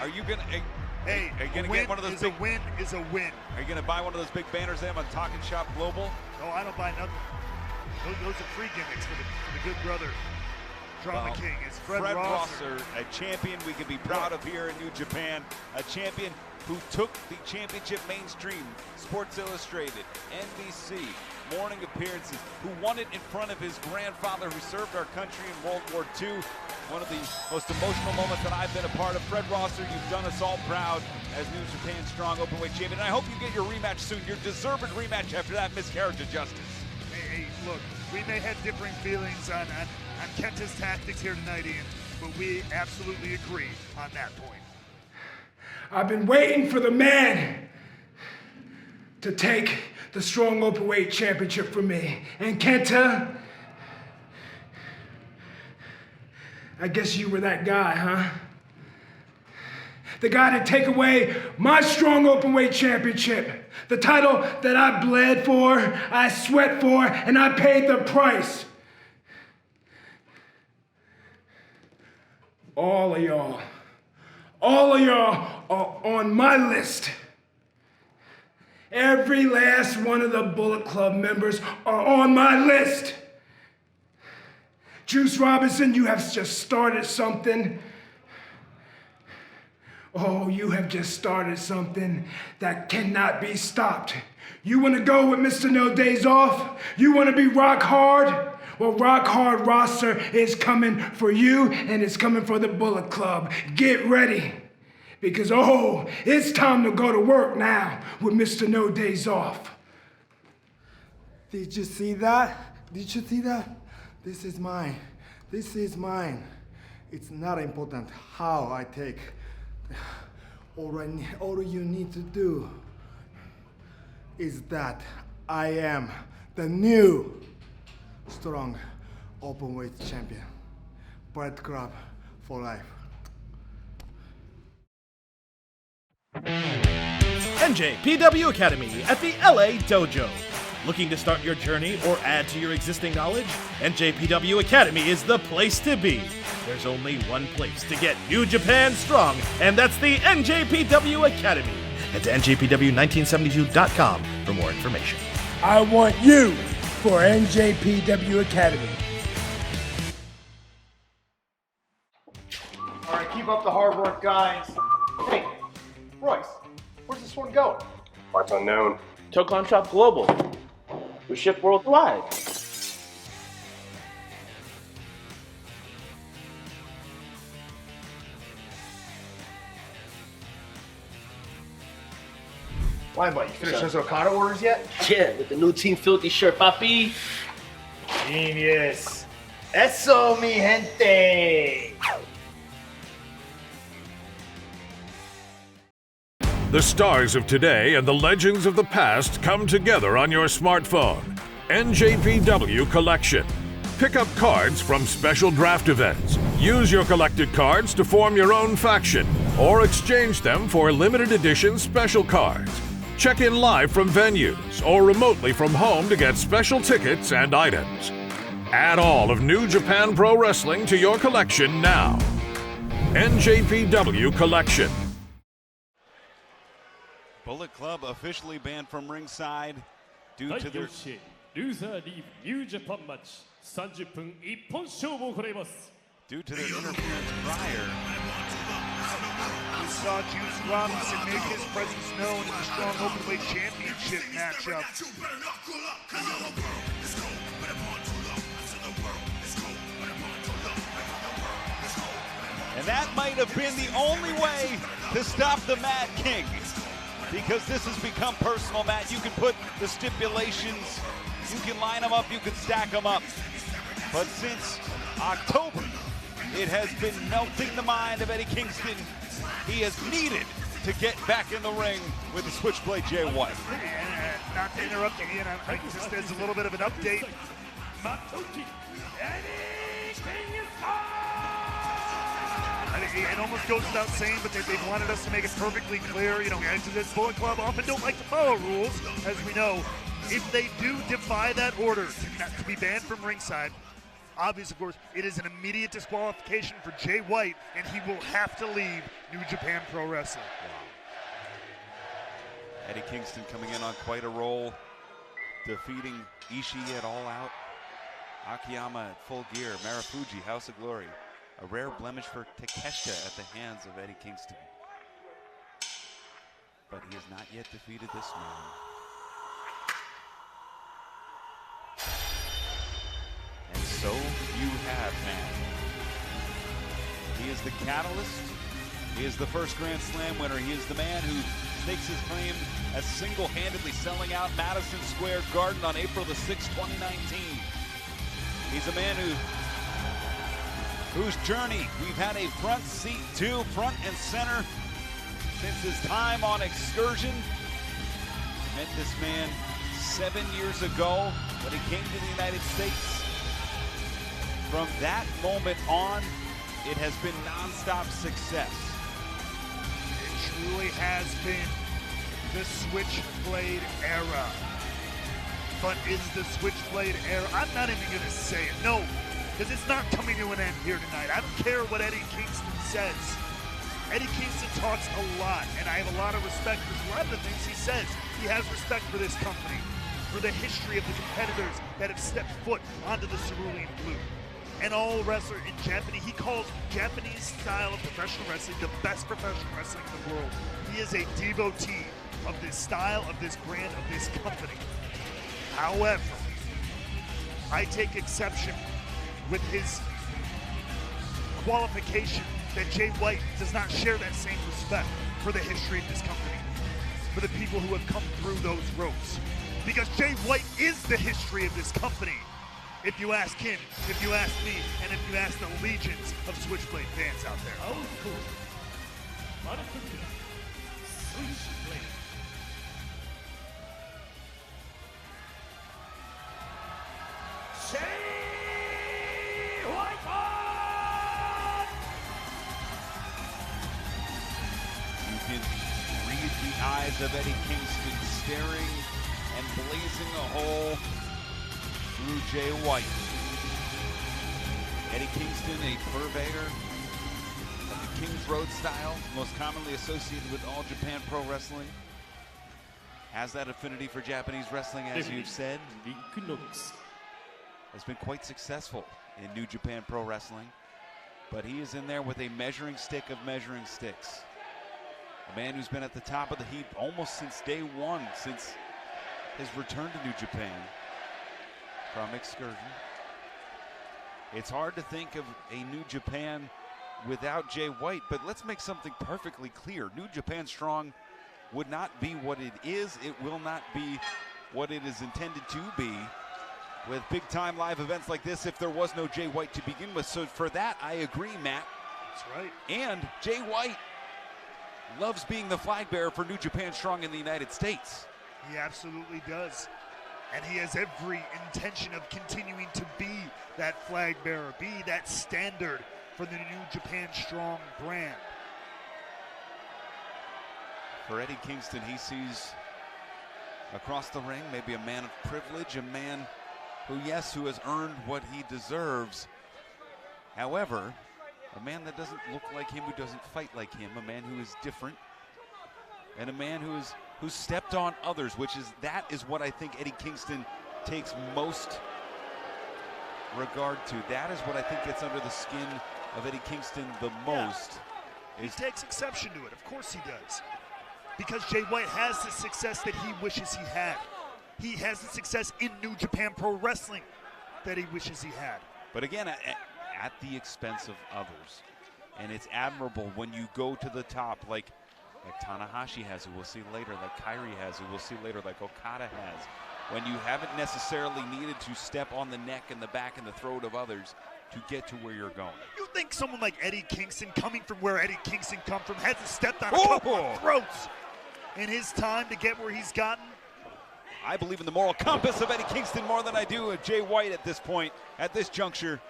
Are you gonna? Hey, are you gonna get one of those big? A win is a win. Are you gonna buy one of those big banners they have on Talking Shop Global? No, I don't buy nothing. Those are free gimmicks for the good brother, Drama King. It's Fred Rosser, a champion we can be proud of here in New Japan, a champion who took the championship mainstream, Sports Illustrated, NBC, morning appearances, who won it in front of his grandfather who served our country in World War II. One of the most emotional moments that I've been a part of. Fred Rosser, you've done us all proud as New Japan's strong openweight champion. And I hope you get your rematch soon, your deserved rematch after that miscarriage of justice. Hey, look, we may have differing feelings on Kenta's tactics here tonight, Ian, but we absolutely agree on that point. I've been waiting for the man to take the strong openweight championship from me. And Kenta, I guess you were that guy, huh? The guy to take away my strong openweight championship. The title that I bled for, I sweat for, and I paid the price. All of y'all are on my list. Every last one of the Bullet Club members are on my list. Juice Robinson, you have just started something. Oh, you have just started something that cannot be stopped. You want to go with Mr. No Days Off? You want to be rock hard? Well, Rock Hard Roster is coming for you, and it's coming for the Bullet Club. Get ready, because, oh, it's time to go to work now with Mr. No Days Off. Did you see that? Did you see that? This is mine. This is mine. It's not important how I take. All you need to do is that I am the new strong openweight champion. Bullet Club for life. NJPW Academy at the LA Dojo. Looking to start your journey or add to your existing knowledge? NJPW Academy is the place to be. There's only one place to get New Japan strong, and that's the NJPW Academy. Head to NJPW1972.com for more information. I want you for NJPW Academy. All right, keep up the hard work, guys. Hey, Royce, where's this one going? Parts unknown. Tocon Shop Global. We ship worldwide. Why, buddy? You finished those Okada orders yet? Yeah, with the new Team Filthy shirt, papi. Genius. Eso, mi gente. The stars of today and the legends of the past come together on your smartphone. NJPW Collection. Pick up cards from special draft events. Use your collected cards to form your own faction or exchange them for limited edition special cards. Check in live from venues or remotely from home to get special tickets and items. Add all of New Japan Pro Wrestling to your collection now. NJPW Collection. Bullet Club officially banned from ringside due to their... ルーザーリーブニュージャパンマッチ30分一本勝負を行います Due to their interference prior. We saw Juice Robinson make his presence known in the Strong Openweight Championship matchup. And that might have been the only way to stop the Mad King. Because this has become personal, Matt. You can put the stipulations, you can line them up, you can stack them up. But since October, it has been melting the mind of Eddie Kingston. He has needed to get back in the ring with the Switchblade Jay White. And not to interrupt you, Ian, I just as a little bit of an update. It almost goes without saying, but they wanted us to make it perfectly clear. You know, this Bullet Club often don't like to follow rules, as we know. If they do defy that order to be banned from ringside, obviously, of course, it is an immediate disqualification for Jay White, and he will have to leave New Japan Pro Wrestling. Eddie Kingston coming in on quite a roll, defeating Ishii at All Out, Akiyama at Full Gear, Marufuji, House of Glory. A rare blemish for Takeshita at the hands of Eddie Kingston. But he has not yet defeated this man. And so you have, man. He is the catalyst. He is the first Grand Slam winner. He is the man who stakes his claim as single-handedly selling out Madison Square Garden on April the 6th, 2019. He's a man whose journey we've had a front seat to, front and center, since his time on Excursion. Met this man 7 years ago when he came to the United States. From that moment on, it has been non-stop success. It truly has been the Switchblade era. But is the Switchblade era, I'm not even gonna say it, no. Because it's not coming to an end here tonight. I don't care what Eddie Kingston says. Eddie Kingston talks a lot, and I have a lot of respect for a lot of the things he says. He has respect for this company, for the history of the competitors that have stepped foot onto the cerulean blue. And all wrestler in Japanese, he calls Japanese style of professional wrestling the best professional wrestling in the world. He is a devotee of this style, of this brand, of this company. However, I take exception with his qualification that Jay White does not share that same respect for the history of this company, for the people who have come through those ropes. Because Jay White is the history of this company. If you ask him, if you ask me, and if you ask the legions of Switchblade fans out there. Oh, cool. Switchblade. You can read the eyes of Eddie Kingston staring and blazing a hole through Jay White. Eddie Kingston, a purveyor of the King's Road style, most commonly associated with All Japan Pro Wrestling. Has that affinity for Japanese wrestling, as you've said. Has been quite successful in New Japan Pro Wrestling. But he is in there with a measuring stick of measuring sticks. A man who's been at the top of the heap almost since day one, since his return to New Japan from excursion. It's hard to think of a New Japan without Jay White, but let's make something perfectly clear. New Japan Strong would not be what it is. It will not be what it is intended to be with big-time live events like this if there was no Jay White to begin with. So for that, I agree, Matt. That's right. And Jay White loves being the flag bearer for New Japan Strong in the United States. He absolutely does. And he has every intention of continuing to be that flag bearer, be that standard for the New Japan Strong brand. For Eddie Kingston, he sees across the ring maybe a man of privilege, a man who has earned what he deserves. However, a man that doesn't look like him, who doesn't fight like him, a man who is different, and a man who's stepped on others, that is what I think Eddie Kingston takes most regard to. That is what I think gets under the skin of Eddie Kingston the most. He takes exception to it, of course he does. Because Jay White has the success that he wishes he had. He has the success in New Japan Pro Wrestling that he wishes he had. But again, at the expense of others. And it's admirable when you go to the top like Tanahashi has, who we'll see later, like Kairi has, who we'll see later, like Okada has. When you haven't necessarily needed to step on the neck and the back and the throat of others to get to where you're going. You think someone like Eddie Kingston, coming from where Eddie Kingston come from, hasn't stepped on a couple of throats in his time to get where he's gotten? I believe in the moral compass of Eddie Kingston more than I do of Jay White at this point, at this juncture.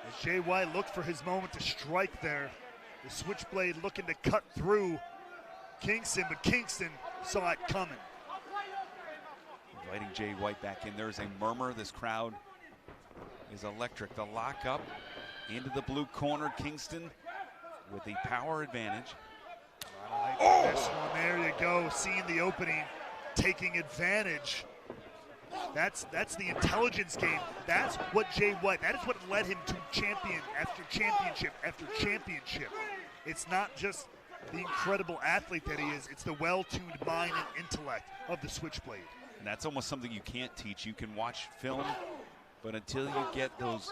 As Jay White looked for his moment to strike there, the switchblade looking to cut through Kingston, but Kingston saw it coming. Inviting Jay White back in. There's a murmur. This crowd is electric. The lockup into the blue corner. Kingston with the power advantage. This one, there you go, seeing the opening, taking advantage. That's the intelligence game. That's what Jay White, that is what led him to champion after championship after championship. It's not just the incredible athlete that he is, it's the well-tuned mind and intellect of the switchblade. And that's almost something you can't teach. You can watch film, but until you get those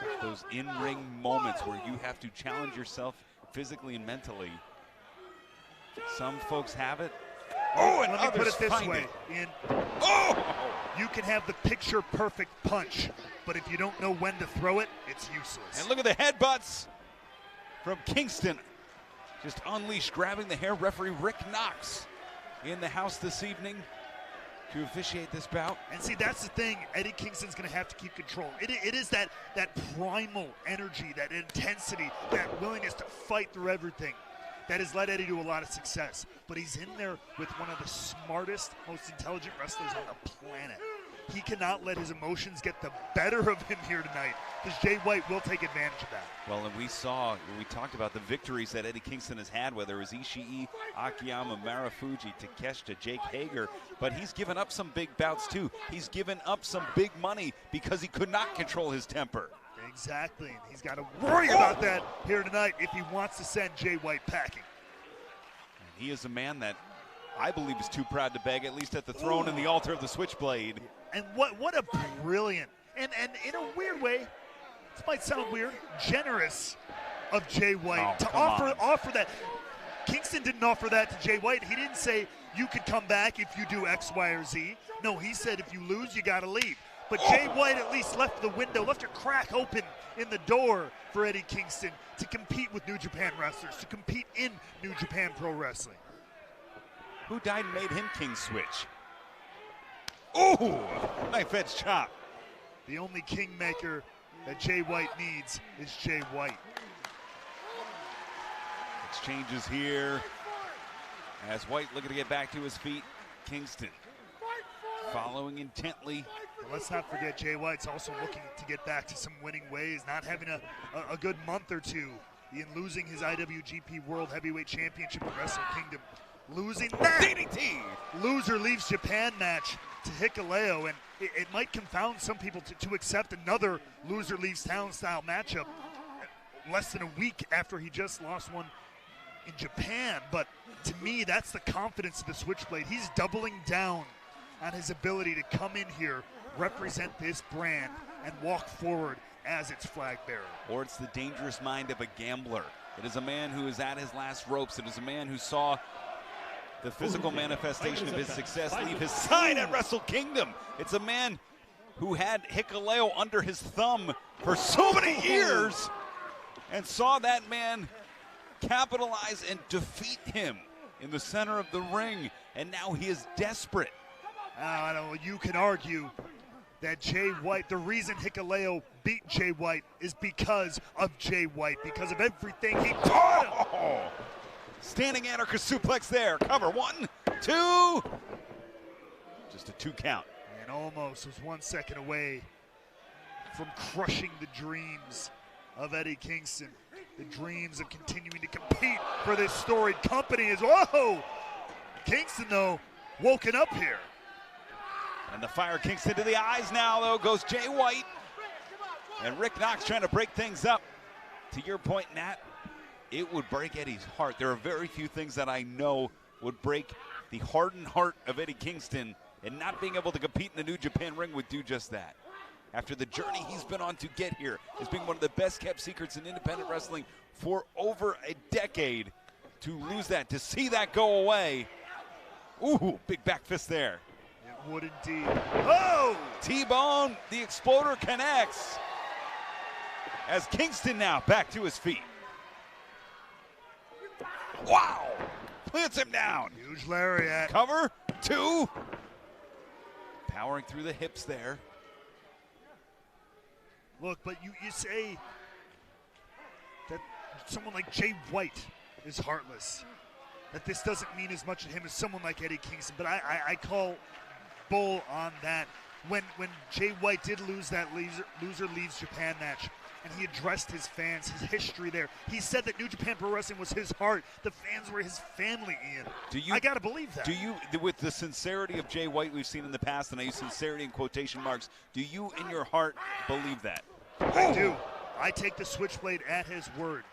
in-ring moments where you have to challenge yourself physically and mentally, some folks have it. Oh, and let me put it this way. You can have the picture-perfect punch, but if you don't know when to throw it, it's useless. And look at the headbutts from Kingston. Just unleashed, grabbing the hair. Referee Rick Knox in the house this evening to officiate this bout. And see, that's the thing. Eddie Kingston's going to have to keep control. It is that primal energy, that intensity, that willingness to fight through everything that has led Eddie to a lot of success. But he's in there with one of the smartest, most intelligent wrestlers on the planet. He cannot let his emotions get the better of him here tonight, because Jay White will take advantage of that. Well, and we talked about the victories that Eddie Kingston has had, whether it was Ishii, Akiyama, Marufuji, Takeshita, Jake Hager, but he's given up some big bouts too. He's given up some big money because he could not control his temper. Exactly, and he's got to worry about that here tonight if he wants to send Jay White packing. And he is a man that I believe is too proud to beg, at least at the throne and the altar of the switchblade. And what a brilliant, and in a weird way, this might sound weird, generous of Jay White to offer that. Kingston didn't offer that to Jay White. He didn't say, you could come back if you do X, Y, or Z. No, he said, if you lose, you got to leave. But Jay White at least left the window, left a crack open in the door for Eddie Kingston to compete with New Japan wrestlers, to compete in New Japan Pro Wrestling. Who died and made him King Switch? Oh, knife edge chop. The only kingmaker that Jay White needs is Jay White. Exchanges here. As White looking to get back to his feet, Kingston following intently. Well, let's not forget Jay White's also looking to get back to some winning ways, not having a good month or two in losing his IWGP World Heavyweight Championship at Wrestle Kingdom. Losing that DDT. Loser leaves Japan match to Hikuleo, and it might confound some people to accept another loser leaves town style matchup less than a week after he just lost one in Japan. But to me, that's the confidence of the Switchblade. He's doubling down on his ability to come in here, represent this brand, and walk forward as its flag bearer. Or it's the dangerous mind of a gambler. It is a man who is at his last ropes. It is a man who saw the physical manifestation of his success leave his side at Wrestle Kingdom. It's a man who had Hikuleo under his thumb for so many years and saw that man capitalize and defeat him in the center of the ring, and now he is desperate. I don't know, you can argue that Jay White, the reason Hikuleo beat Jay White is because of Jay White, because of everything he taught him. Standing anarchist suplex there. Cover, 1, 2. Just a 2 count. And almost was 1 second away from crushing the dreams of Eddie Kingston. The dreams of continuing to compete for this storied company is, whoa! Kingston, though, woken up here. And the fire Kingston to the eyes now, though, goes Jay White. And Rick Knox trying to break things up. To your point, Nat, it would break Eddie's heart. There are very few things that I know would break the hardened heart of Eddie Kingston, and not being able to compete in the New Japan ring would do just that. After the journey he's been on to get here, as being one of the best kept secrets in independent wrestling for over a decade, to lose that, to see that go away. Ooh, big back fist there. It would indeed. Oh! T-Bone, the Exploder connects. As Kingston now back to his feet. Wow! Plants him down. Huge lariat. Cover, 2. Powering through the hips there. Look, but you say that someone like Jay White is heartless, that this doesn't mean as much to him as someone like Eddie Kingston, but I call bull on that. When Jay White did lose that loser leaves Japan match, and he addressed his fans, his history there, he said that New Japan Pro Wrestling was his heart. The fans were his family, Ian. I gotta believe that. Do you, with the sincerity of Jay White we've seen in the past, and I use sincerity in quotation marks, do you in your heart believe that? I do. I take the Switchblade at his word.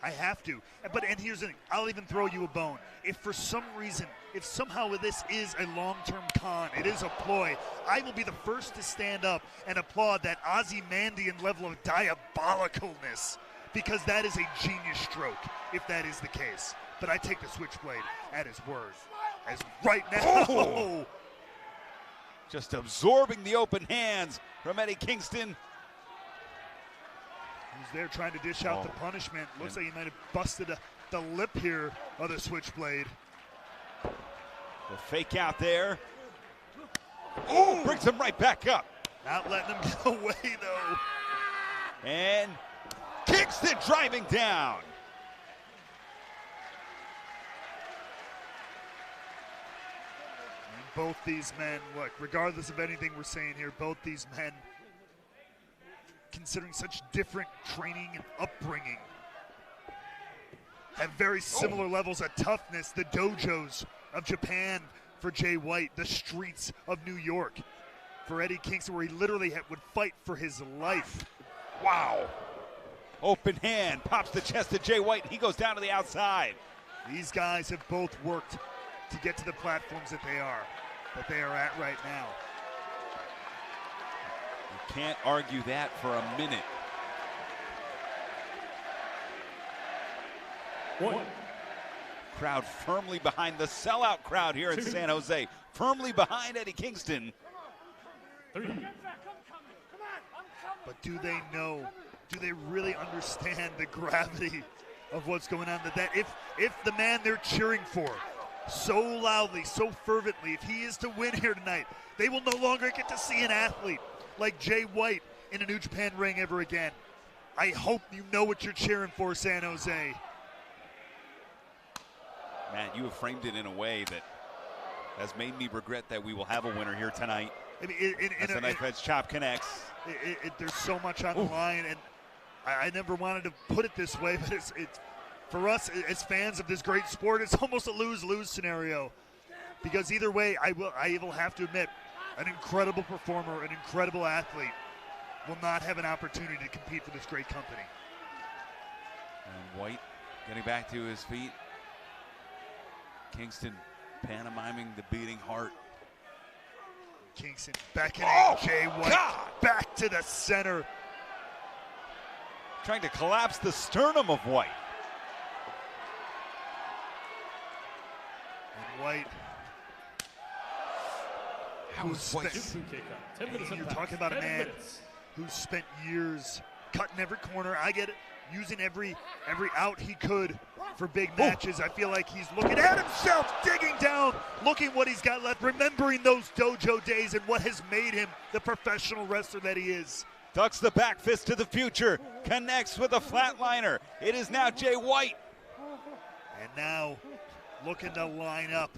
I have to. And here's the thing, I'll even throw you a bone. If for some reason, if somehow this is a long-term con, it is a ploy, I will be the first to stand up and applaud that Ozymandian level of diabolicalness, because that is a genius stroke, if that is the case. But I take the Switchblade at his word. As right now, just absorbing the open hands from Eddie Kingston. Who's there trying to dish out the punishment. Looks like he might have busted the lip here of the Switchblade. The fake out there. Oh, brings him right back up. Not letting him get away, though. And Kingston driving down. And both these men, look, regardless of anything we're saying here, both these men, considering such different training and upbringing, have very similar levels of toughness. The dojos of Japan for Jay White, the streets of New York for Eddie Kingston, where he literally would fight for his life. Wow. Open hand, pops the chest of Jay White, and he goes down to the outside. These guys have both worked to get to the platforms that they are at right now. You can't argue that for a minute. One. Crowd firmly behind the sellout crowd here in San Jose. Firmly behind Eddie Kingston. 3. But do they know, do they really understand the gravity of what's going on? That if the man they're cheering for so loudly, so fervently, if he is to win here tonight, they will no longer get to see an athlete like Jay White in a New Japan ring ever again. I hope you know what you're cheering for, San Jose. Matt, you have framed it in a way that has made me regret that we will have a winner here tonight. I mean, as the knife edge chop connects. There's so much on the line, and I never wanted to put it this way, but it's for us as fans of this great sport, it's almost a lose-lose scenario. Because either way, I will have to admit, an incredible performer, an incredible athlete, will not have an opportunity to compete for this great company. And White getting back to his feet. Kingston pantomiming the beating heart. Kingston beckoning Jay White back to the center. Trying to collapse the sternum of White. And White. You're talking about a man who's spent years cutting every corner. I get it, using every out he could for big matches. I feel like he's looking at himself, digging down, looking what he's got left, remembering those dojo days and what has made him the professional wrestler that he is. Ducks the back fist to the future, connects with a flatliner. It is now Jay White. And now looking to line up.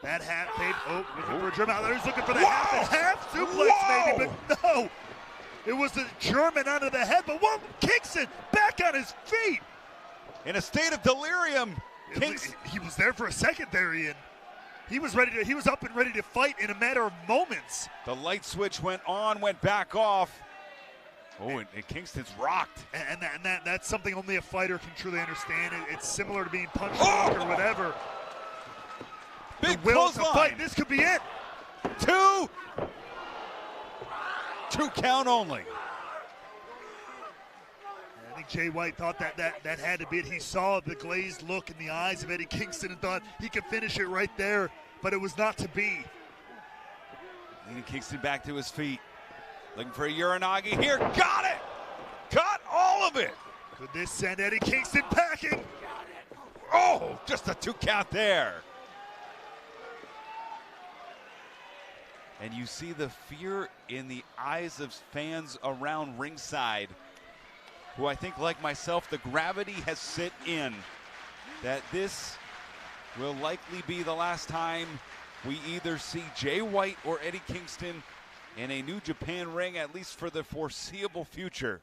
That half, looking for a German. He's looking for the half suplex, maybe, but no. It was the German under the head, but Kingston back on his feet. In a state of delirium. He was there for a second there, Ian. He was up and ready to fight in a matter of moments. The light switch went on, went back off. And Kingston's rocked. And that's something only a fighter can truly understand. It's similar to being punched or whatever. Big the will to clothesline. fight. This could be it. Two count only. I think Jay White thought that had to be it. He saw the glazed look in the eyes of Eddie Kingston and thought he could finish it right there, but it was not to be. Leading Kingston back to his feet. Looking for a Uranagi here. Got it! Got all of it! Could this send Eddie Kingston packing? Oh, just a 2 count there. And you see the fear in the eyes of fans around ringside, who I think, like myself, the gravity has set in that this will likely be the last time we either see Jay White or Eddie Kingston in a New Japan ring, at least for the foreseeable future.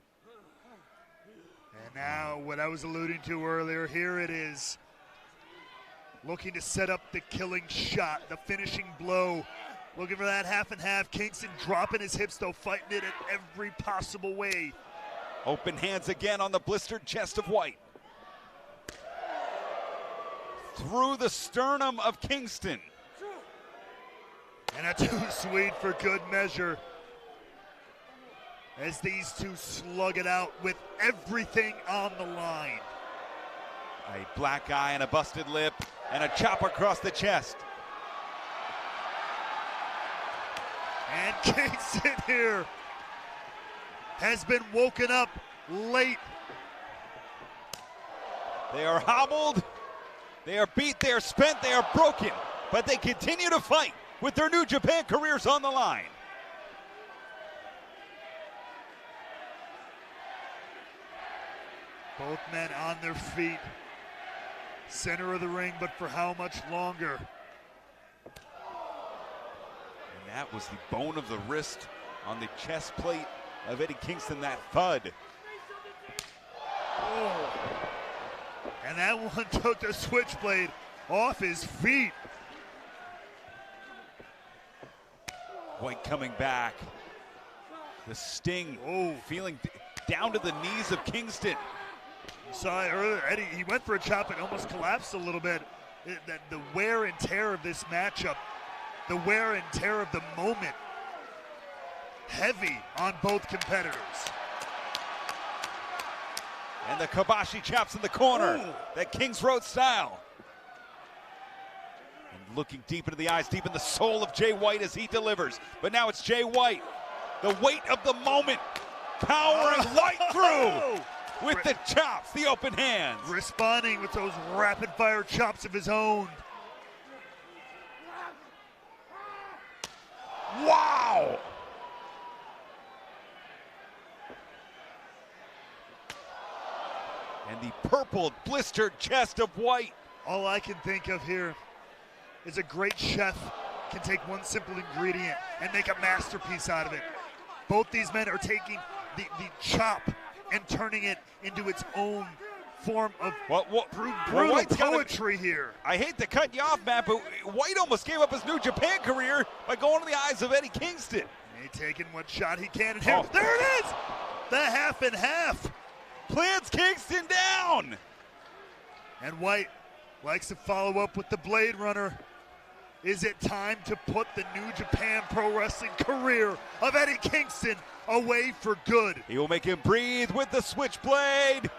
And now, what I was alluding to earlier, here it is. Looking to set up the killing shot, the finishing blow. Looking for that half and half. Kingston dropping his hips, though, fighting it in every possible way. Open hands again on the blistered chest of White. Through the sternum of Kingston. And a too sweet for good measure. As these two slug it out with everything on the line. A black eye and a busted lip and a chop across the chest. And Kingston here has been woken up late. They are hobbled, they are beat, they are spent, they are broken, but they continue to fight with their New Japan careers on the line. Both men on their feet. Center of the ring, but for how much longer? And that was the bone of the wrist on the chest plate of Eddie Kingston, that thud. Oh. And that one took the switchblade off his feet. White coming back. The sting, feeling down to the knees of Kingston. You saw it earlier, Eddie, he went for a chop and almost collapsed a little bit. The wear and tear of this matchup, the wear and tear of the moment, heavy on both competitors. And the Kobashi chops in the corner, that King's Road style. And looking deep into the eyes, deep in the soul of Jay White as he delivers. But now it's Jay White, the weight of the moment, powering White through with the chops, the open hands. Responding with those rapid fire chops of his own. Wow! And the purple blistered chest of White. All I can think of here is a great chef can take one simple ingredient and make a masterpiece out of it. Both these men are taking the chop and turning it into its own form of brutal poetry here. I hate to cut you off, Matt, but White almost gave up his New Japan career by going to the eyes of Eddie Kingston. He taking what shot he can, and here, there it is! The half and half. Plants Kingston down. And White likes to follow up with the Blade Runner. Is it time to put the New Japan Pro Wrestling career of Eddie Kingston away for good? He will make him breathe with the Switchblade.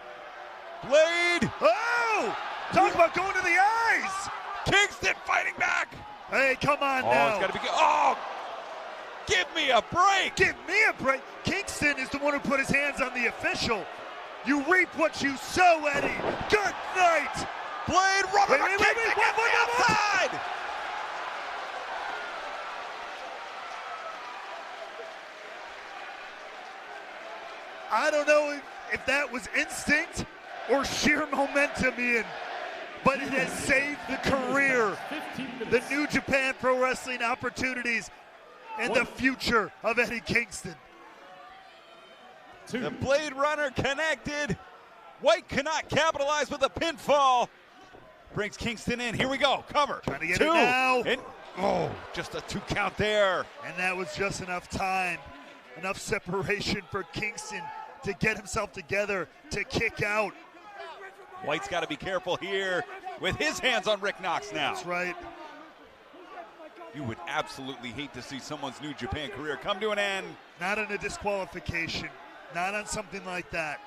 Blade! Oh! Talk about going to the eyes! Kingston fighting back! Hey, come on now. It's gotta be good. Oh! Give me a break! Give me a break! Kingston is the one who put his hands on the official. You reap what you sow, Eddie. Good night! Blade rubber kick to get the outside! I don't know if that was instinct or sheer momentum, Ian, but it has saved the career, the New Japan Pro Wrestling opportunities, and the future of Eddie Kingston. The Blade Runner connected. White cannot capitalize with a pinfall. Brings Kingston in. Here we go. Cover. Trying to get it now. And, just a 2 count there. And that was just enough time, enough separation for Kingston to get himself together to kick out. White's got to be careful here with his hands on Rick Knox now. That's right. You would absolutely hate to see someone's New Japan career come to an end. Not on a disqualification. Not on something like that.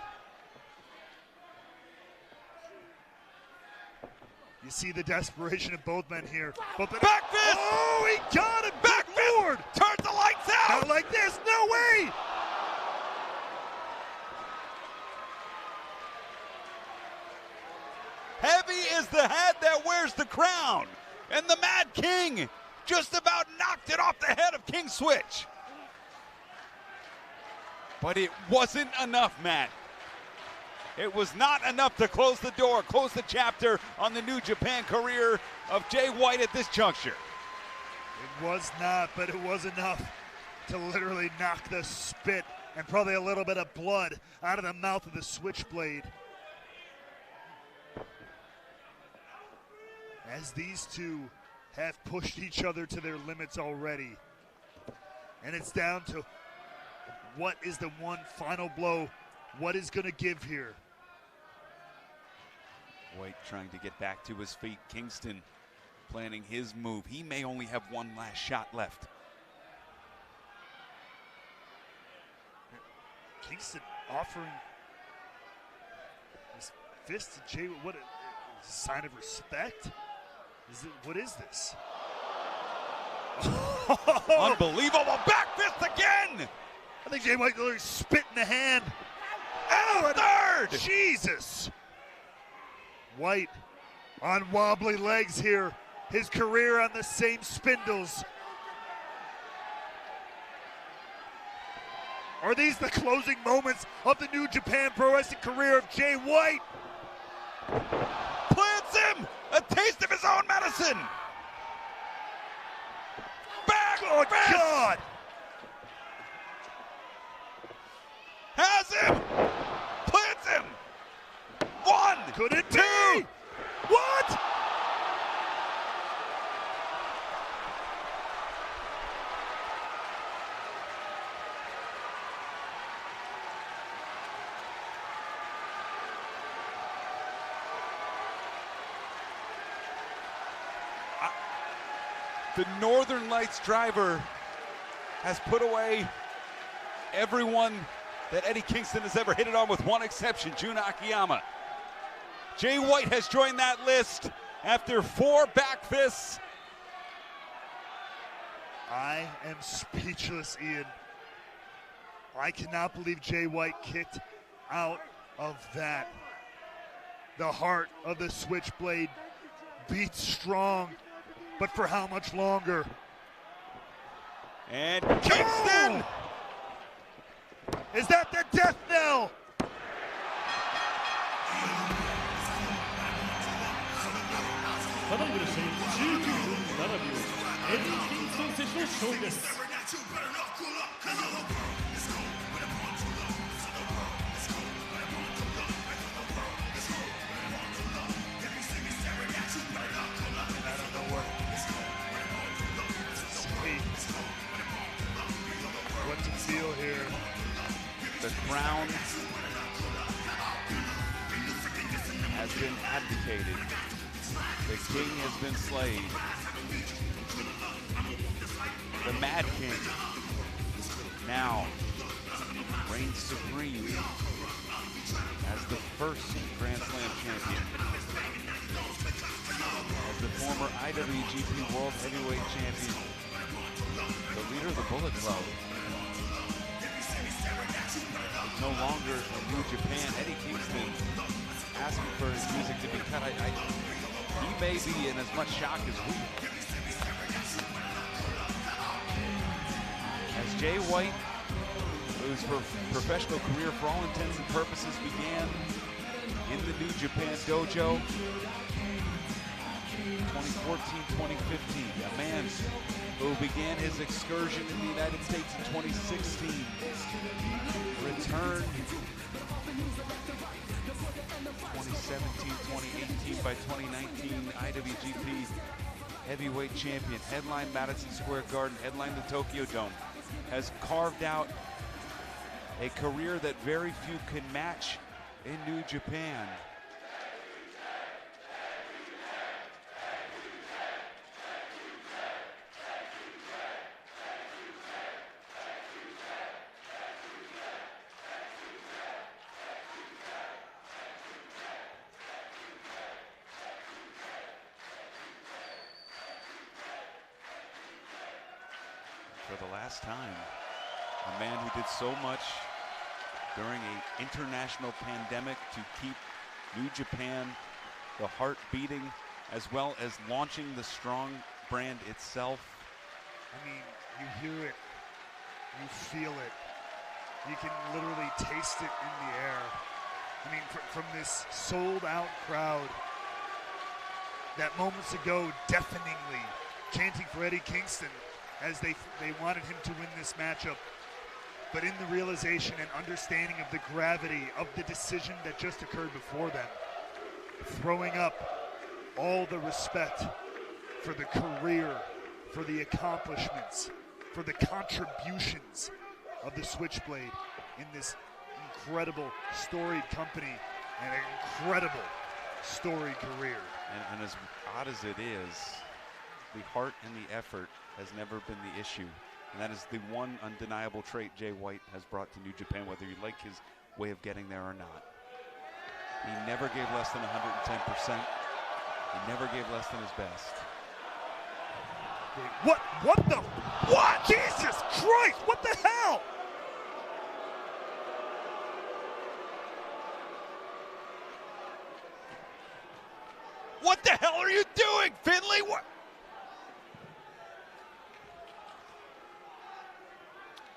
You see the desperation of both men here. Back fist! Oh, he got it! Back Lord! Turns the lights out! Not like this, no way! Heavy is the head that wears the crown. And the Mad King just about knocked it off the head of King Switch. But it wasn't enough, Matt. It was not enough to close the door, close the chapter on the New Japan career of Jay White at this juncture. It was not, but it was enough to literally knock the spit and probably a little bit of blood out of the mouth of the Switchblade. As these two have pushed each other to their limits already. And it's down to what is the one final blow, what is gonna give here. White trying to get back to his feet. Kingston planning his move. He may only have one last shot left. Kingston offering his fist to Jay. What a sign of respect? What is this? Unbelievable back fist again! I think Jay White literally spit in the hand. And a third! Jesus! White on wobbly legs here. His career on the same spindles. Are these the closing moments of the New Japan Pro Wrestling career of Jay White? Plants him! A taste of his own medicine! Back! Oh, God! Has him! Plants him! 1! Could it 2! be? What? The Northern Lights driver has put away everyone that Eddie Kingston has ever hit it on, with one exception, Jun Akiyama. Jay White has joined that list after 4 back fists. I am speechless, Ian. I cannot believe Jay White kicked out of that. The heart of the Switchblade beats strong, but for how much longer? And Kingston! Is that the death knell? ただいまの試合19分7秒エディ・キングストン選手の勝利です。What to feel here? The crown has been abdicated. The king has been slain. The Mad King now reigns supreme as the first Grand Slam champion. As the former IWGP World Heavyweight Champion, the leader of the Bullet Club, is no longer in New Japan. Eddie Kingston asking for his music to be cut. He may be in as much shock as we are. As Jay White, whose professional career for all intents and purposes began in the New Japan dojo 2014-2015, a man who began his excursion in the United States in 2016, returned 2017-2018, by 2019 IWGP Heavyweight Champion, headlined Madison Square Garden, headlined the Tokyo Dome, has carved out a career that very few can match in New Japan. For the last time, a man who did so much during an international pandemic to keep New Japan, the heart beating, as well as launching the Strong brand itself. I mean, you hear it, you feel it, you can literally taste it in the air. I mean, from this sold-out crowd that moments ago deafeningly chanting for Eddie Kingston as they wanted him to win this matchup. But in the realization and understanding of the gravity of the decision that just occurred before them, throwing up all the respect for the career, for the accomplishments, for the contributions of the Switchblade in this incredible storied company and an incredible storied career. And as odd as it is, the heart and the effort has never been the issue. And that is the one undeniable trait Jay White has brought to New Japan, whether you like his way of getting there or not. He never gave less than 110%. He never gave less than his best. What? Jesus Christ, what the hell? What the hell are you doing, Finley? What?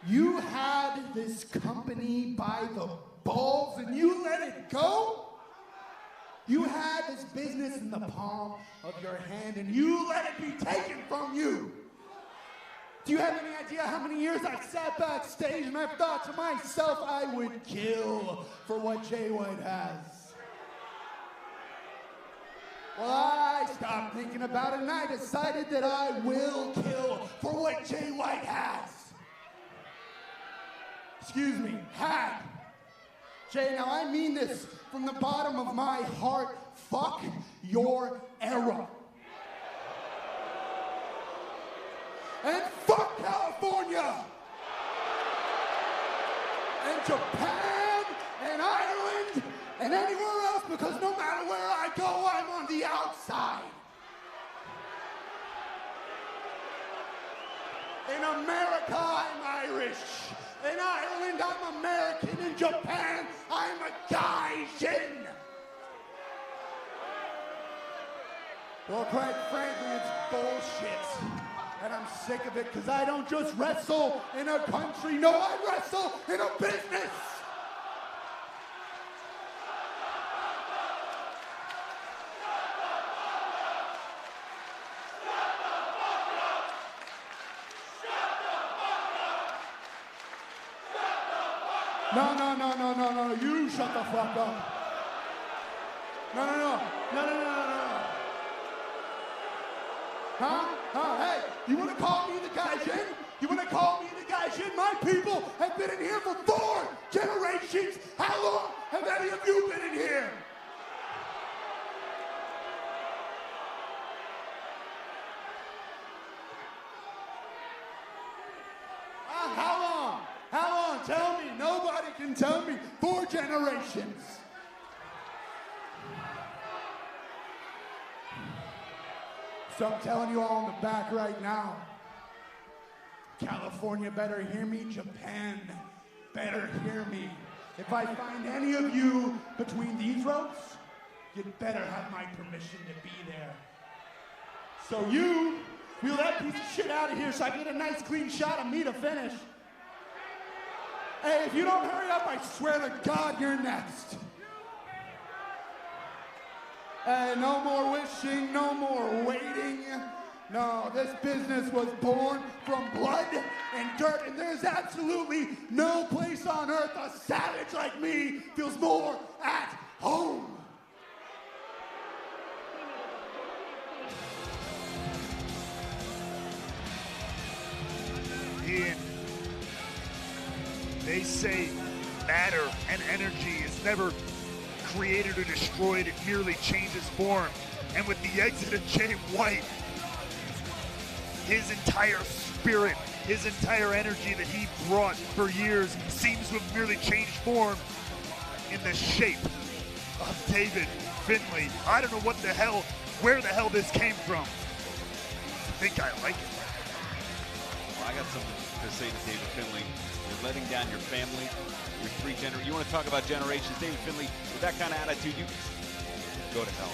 You had this company by the balls and you let it go? You had this business in the palm of your hand and you let it be taken from you. Do you have any idea how many years I've sat backstage and I've thought to myself I would kill for what Jay White has? Well, I stopped thinking about it and I decided that I will kill for what Jay White has. Excuse me, had. Jay, now I mean this from the bottom of my heart. Fuck your era. And fuck California. And Japan and Ireland and anywhere else, because no matter where I go, I'm on the outside. In America, I'm Irish. In Ireland, I'm American. In Japan, I'm a Gaijin. Well, quite frankly, it's bullshit. And I'm sick of it because I don't just wrestle in a country. No, I wrestle in a business. No, no, no, no, no, no. You shut the fuck up. No, no, no. No, no, no, no, no. Huh? Huh? Hey, you want to call me the Gaijin? You want to call me the Gaijin? My people have been in here for 4 generations. How long have any of you been in here? How long? How long? Tell me. Nobody can tell me. 4 generations. So I'm telling you all in the back right now, California better hear me, Japan better hear me. If I find any of you between these ropes, you'd better have my permission to be there. So you, wheel that piece of shit out of here so I get a nice clean shot of me to finish. Hey, if you don't hurry up, I swear to God you're next. No more wishing, no more waiting. No, this business was born from blood and dirt, and there's absolutely no place on earth a savage like me feels more at home. Ian, they say matter and energy is never created or destroyed, it merely changes form. And with the exit of Jay White, his entire spirit, his entire energy that he brought for years seems to have merely changed form in the shape of David Finlay. I don't know where the hell this came from. I think I like it. Well, I got something to say to David Finlay. You're letting down your family. You're 3 generations. You want to talk about generations? David Finlay, with that kind of attitude, you go to hell.